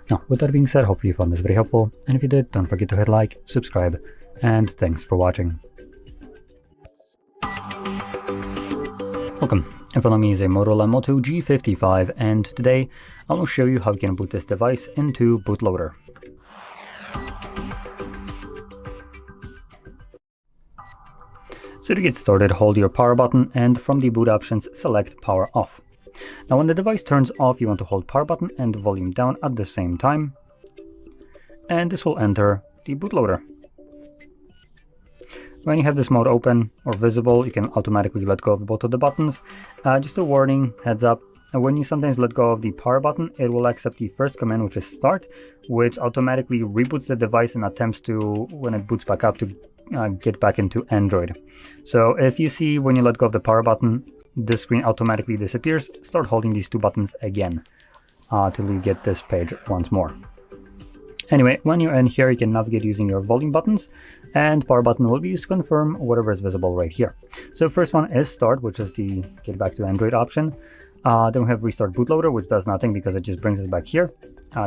Now, with that being said, hopefully you found this very helpful, and if you did, don't forget to hit like, subscribe, and thanks for watching. Welcome. In front of me is a Motorola Moto G55, and today I will show you how you can boot this device into bootloader. So to get started, hold your power button, and from the boot options, select power off. Now when the device turns off, you want to hold power button and volume down at the same time, and this will enter the bootloader. When you have this mode open or visible, you can automatically let go of both of the buttons. Just a warning, heads up, when you sometimes let go of the power button, it will accept the first command, which is start, which automatically reboots the device and attempts to, when it boots back up, to get back into Android. So if you see when you let go of the power button, this screen automatically disappears, start holding these two buttons again till you get this page once more. Anyway, when you're in here, you can navigate using your volume buttons, and power button will be used to confirm whatever is visible right here. So first one is start, which is the get back to Android option. Then we have restart bootloader, which does nothing because it just brings us back here.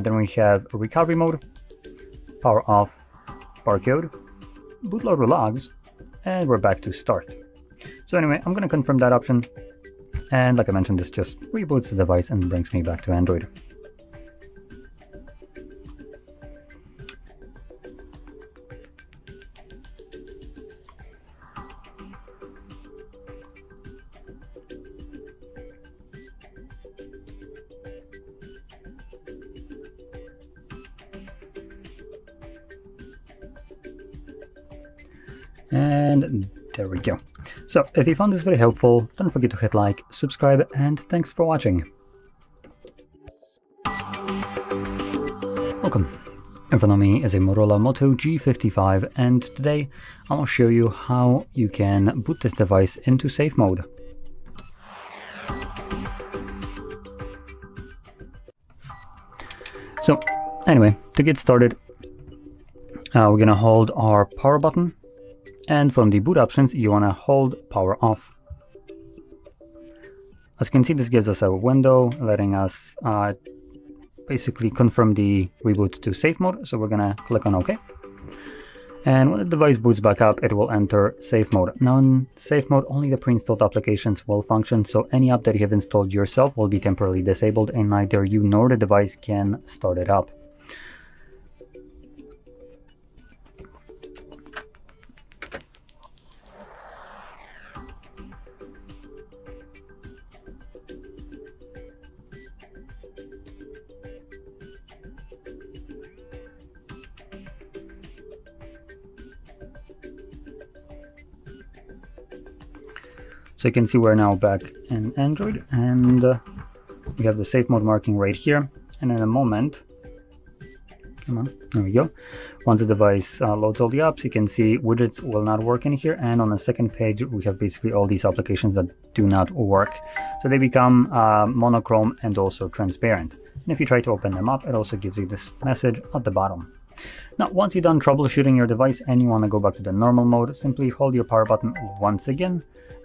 Then we have recovery mode, power off, barcode, bootloader logs, and we're back to start. So anyway, I'm going to confirm that option, and like I mentioned, this just reboots the device and brings me back to Android. And there we go. So if you found this very helpful, don't forget to hit like, subscribe, and thanks for watching. Welcome. In front of me is a Motorola Moto G55, and today I will show you how you can boot this device into safe mode. So anyway, to get started, we're gonna hold our power button, and from the boot options you want to hold power off. As you can see, this gives us a window letting us basically confirm the reboot to safe mode, so we're gonna click on OK. And when the device boots back up, it will enter safe mode. Now in safe mode, only the pre-installed applications will function, so any app that you have installed yourself will be temporarily disabled and neither you nor the device can start it up. So you can see we're now back in Android, and we have the safe mode marking right here. And in a moment, come on, there we go. Once the device loads all the apps, you can see widgets will not work in here. And on the second page, we have basically all these applications that do not work. So they become monochrome and also transparent. And if you try to open them up, it also gives you this message at the bottom. Now, once you're done troubleshooting your device and you want to go back to the normal mode, simply hold your power button once again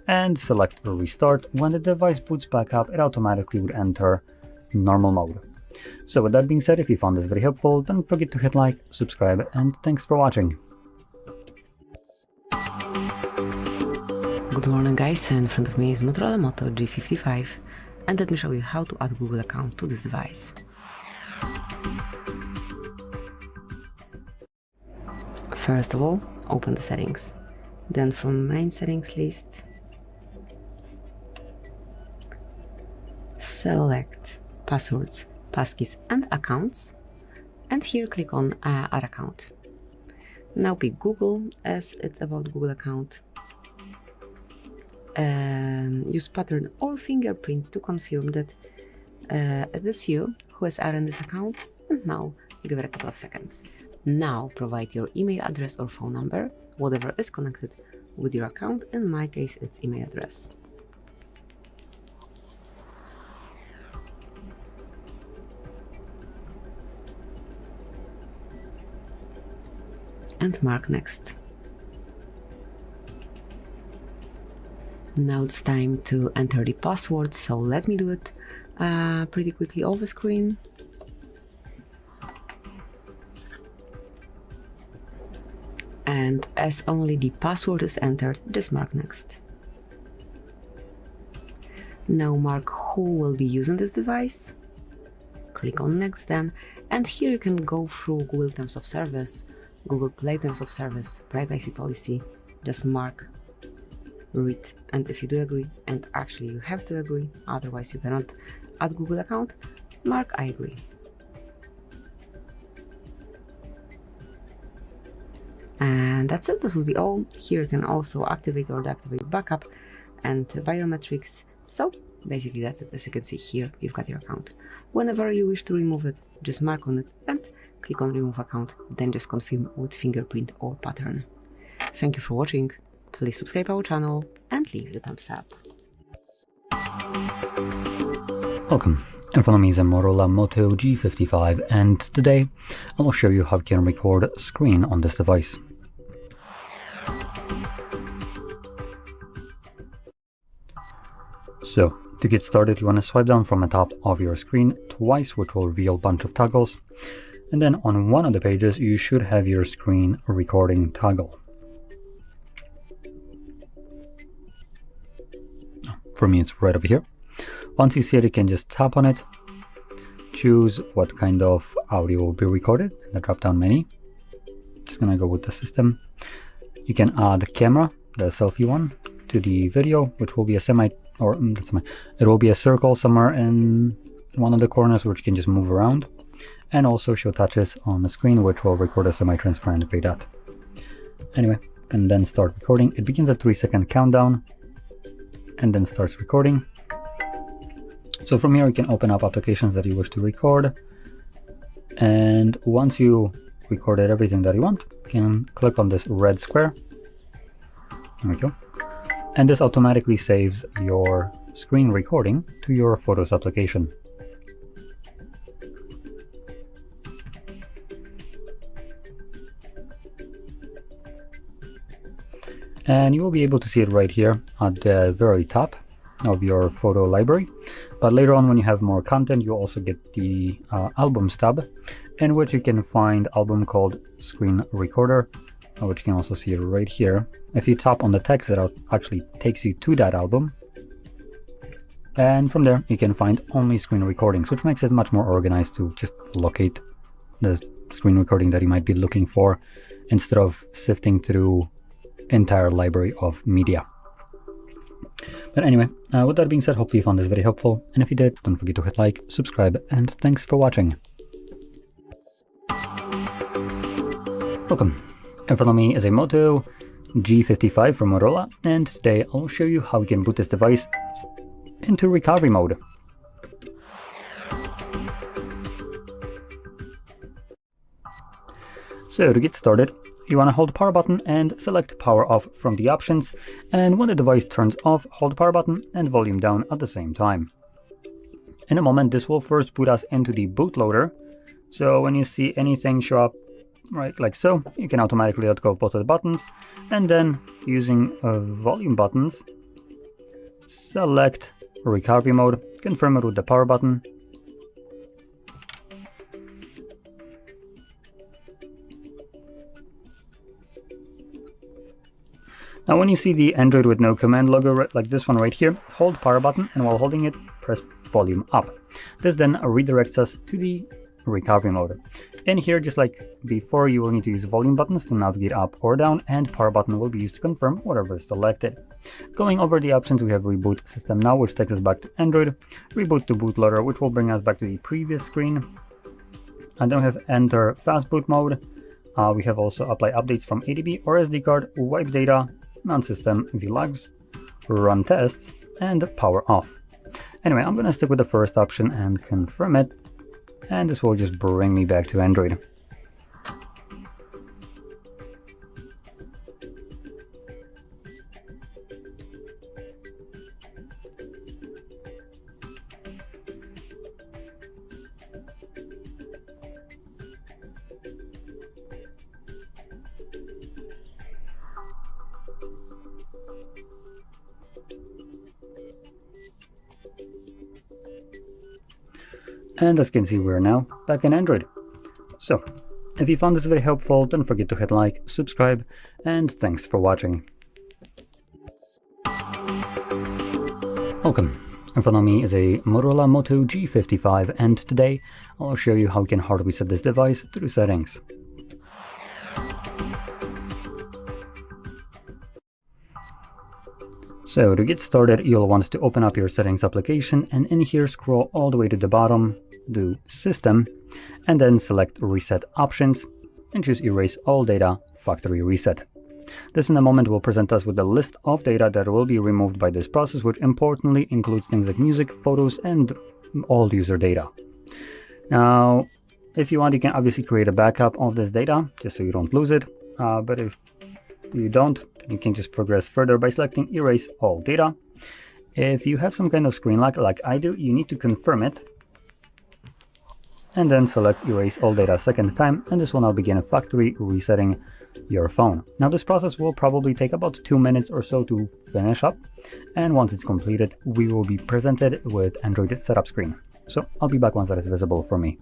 and select restart. When the device boots back up, it automatically would enter normal mode. So with that being said, if you found this very helpful, don't forget to hit like, subscribe, and thanks for watching. Good morning guys, in front of me is Motorola Moto G55 and let me show you how to add Google account to this device. First of all, open the settings. Then from main settings list, select passwords, passkeys and accounts, and here click on add account. Now pick Google as it's about Google account. Use pattern or fingerprint to confirm that it is you who has added this account, and now give it a couple of seconds. Now provide your email address or phone number, whatever is connected with your account. In my case, it's email address. And mark next. Now it's time to enter the password, so let me do it pretty quickly over screen. And as only the password is entered, just mark next. Now mark who will be using this device. Click on next then, and here you can go through Google Terms of Service, Google Play Terms of Service, privacy policy. Just mark read, and if you do agree, and actually you have to agree, otherwise you cannot add Google account, mark I agree. And that's it, this will be all. Here you can also activate or deactivate backup and biometrics. So basically that's it. As you can see here, you've got your account. Whenever you wish to remove it, just mark on it and click on remove account, then just confirm with fingerprint or pattern. Thank you for watching. Please subscribe our channel and leave the thumbs up. Welcome. In front of me is a Motorola Moto G55, and today I will show you how you can record screen on this device. So, to get started, you want to swipe down from the top of your screen twice, which will reveal a bunch of toggles. And then on one of the pages, you should have your screen recording toggle. For me, it's right over here. Once you see it, you can just tap on it, choose what kind of audio will be recorded in the drop-down menu. Just gonna go with the system. You can add the camera, the selfie one, to the video, which will be a it will be a circle somewhere in one of the corners, which you can just move around, and also show touches on the screen, which will record a semi-transparent dot. Anyway, and then start recording. It begins a 3-second countdown, and then starts recording. So from here you can open up applications that you wish to record, and once you recorded everything that you want, you can click on this red square. There we go. And this automatically saves your screen recording to your Photos application. And you will be able to see it right here at the very top of your photo library. But later on, when you have more content, you also get the albums tab, in which you can find album called Screen Recorder, which you can also see right here. If you tap on the text, that actually takes you to that album. And from there, you can find only screen recordings, which makes it much more organized to just locate the screen recording that you might be looking for, instead of sifting through entire library of media. But anyway, with that being said, hopefully you found this very helpful. And if you did, don't forget to hit like, subscribe, and thanks for watching. Welcome. In front of me is a Moto G55 from Motorola, and today I'll show you how you can boot this device into recovery mode. So to get started, you want to hold the power button and select power off from the options, and when the device turns off, hold the power button and volume down at the same time. In a moment, this will first boot us into the bootloader, so when you see anything show up right like so, you can automatically let go of both of the buttons, and then using volume buttons, select recovery mode, confirm it with the power button, now when you see the Android with no command logo like this one right here, hold power button, and while holding it, press volume up. This then redirects us to the recovery mode. In here, just like before, you will need to use volume buttons to navigate up or down, and power button will be used to confirm whatever is selected. Going over the options, we have reboot system now, which takes us back to Android, reboot to bootloader, which will bring us back to the previous screen, and then we have enter fast boot mode. We have also apply updates from ADB or SD card, wipe data, mount system, vlogs, run tests, and power off. Anyway, I'm gonna stick with the first option and confirm it, and this will just bring me back to Android. And as you can see, we're now back in Android. So, if you found this very helpful, don't forget to hit like, subscribe, and thanks for watching. Welcome. In front of me is a Motorola Moto G55, and today I'll show you how you can hard reset this device through settings. So to get started, you'll want to open up your settings application, and in here scroll all the way to the bottom, do System, and then select Reset Options, and choose Erase All Data Factory Reset. This in a moment will present us with a list of data that will be removed by this process, which importantly includes things like music, photos, and all user data. Now, if you want, you can obviously create a backup of this data, just so you don't lose it, but if you don't, you can just progress further by selecting Erase All Data. If you have some kind of screen lock like I do, you need to confirm it, and then select Erase All Data a second time, and this will now begin factory resetting your phone. Now this process will probably take about 2 minutes or so to finish up, and once it's completed, we will be presented with Android setup screen. So I'll be back once that is visible for me.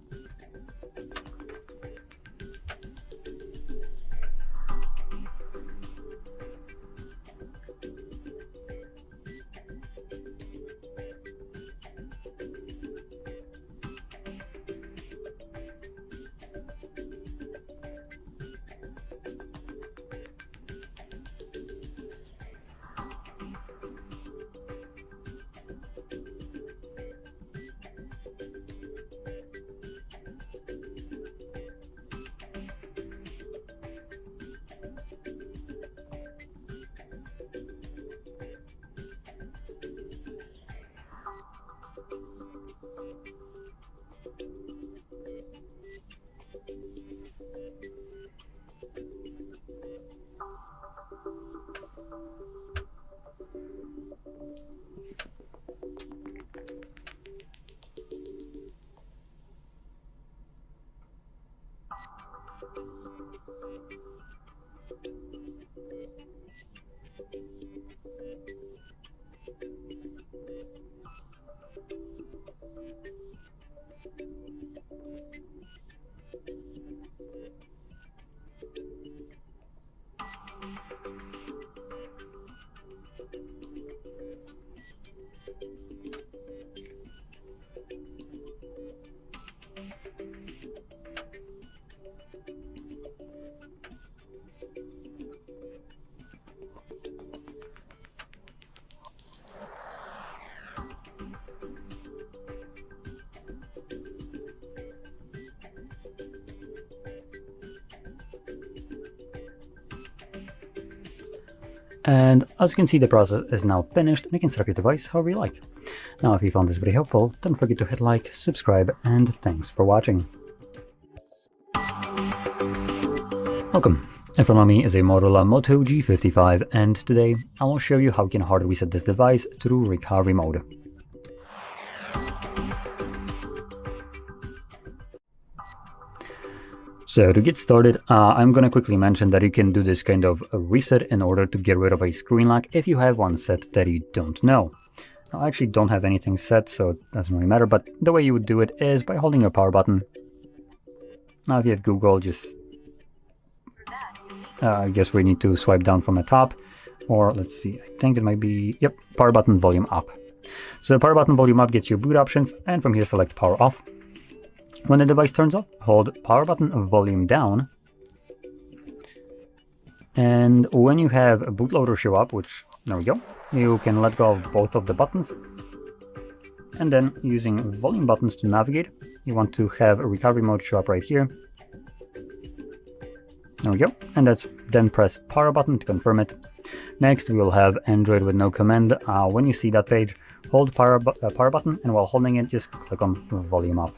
And as you can see, the process is now finished and you can set up your device however you like. Now, if you found this video helpful, don't forget to hit like, subscribe, and thanks for watching. Welcome. In front of me is a Motorola Moto G55, and today I will show you how you can hard reset this device through recovery mode. So to get started, I'm going to quickly mention that you can do this kind of a reset in order to get rid of a screen lock if you have one set that you don't know. Now, I actually don't have anything set, so it doesn't really matter, but the way you would do it is by holding your power button. Now if you have Google, just I guess we need to swipe down from the top, or let's see, I think it might be, yep, power button volume up. So power button volume up gets you boot options, and from here select power off. When the device turns off, hold power button volume down, and when you have a bootloader show up, which, there we go, you can let go of both of the buttons, and then using volume buttons to navigate, you want to have a recovery mode show up right here. There we go, and then press power button to confirm it. Next we will have Android with no command. When you see that page, hold power button, and while holding it, just click on volume up.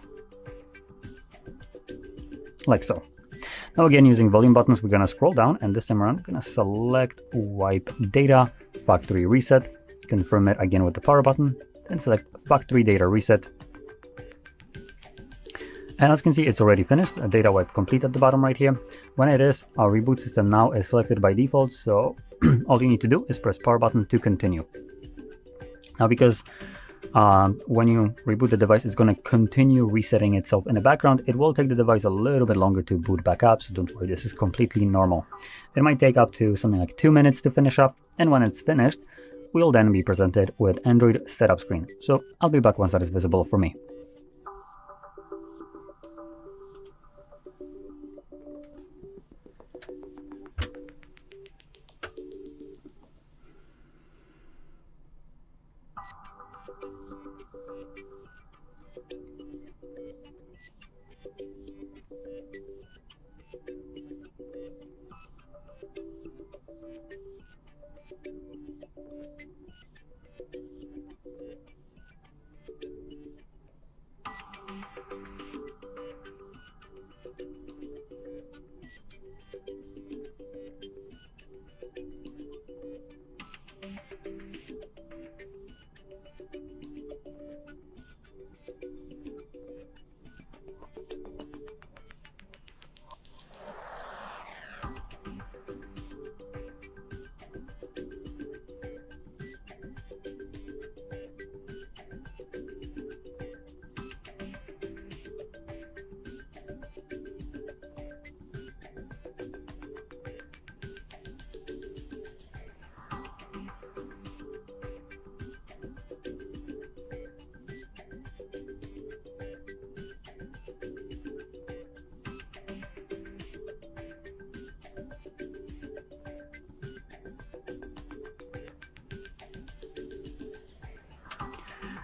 Like so. Now again, using volume buttons, we're going to scroll down, and this time around, we're going to select wipe data, factory reset, confirm it again with the power button, then select factory data reset. And as you can see, it's already finished, a data wipe complete at the bottom right here. When it is, our reboot system now is selected by default, so all you need to do is press power button to continue. Now because when you reboot the device, it's going to continue resetting itself in the background. It will take the device a little bit longer to boot back up, so don't worry, this is completely normal. It might take up to something like 2 minutes to finish up, and when it's finished, we'll then be presented with Android setup screen. So I'll be back once that is visible for me.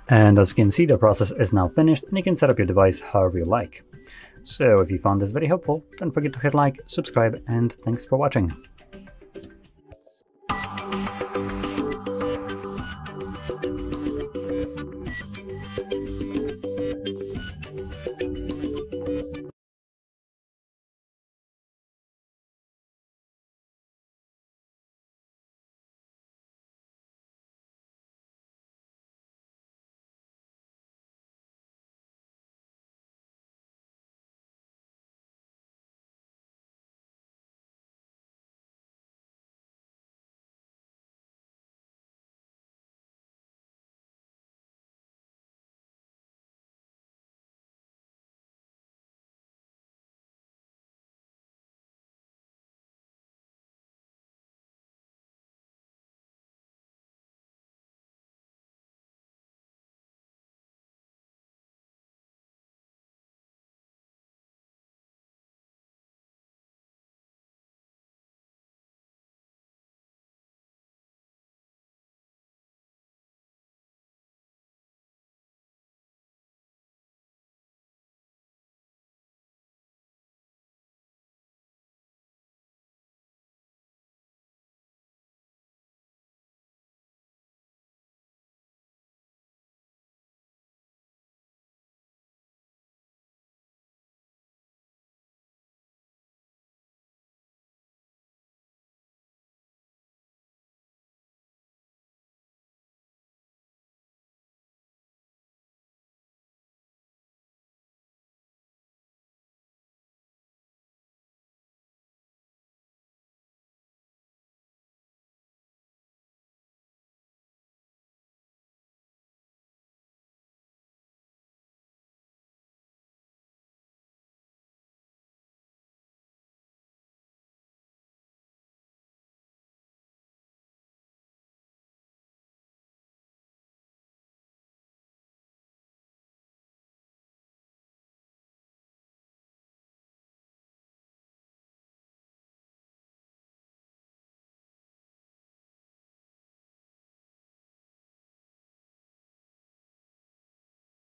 And as you can see, the process is now finished, and you can set up your device however you like. So if you found this very helpful, don't forget to hit like, subscribe, and thanks for watching.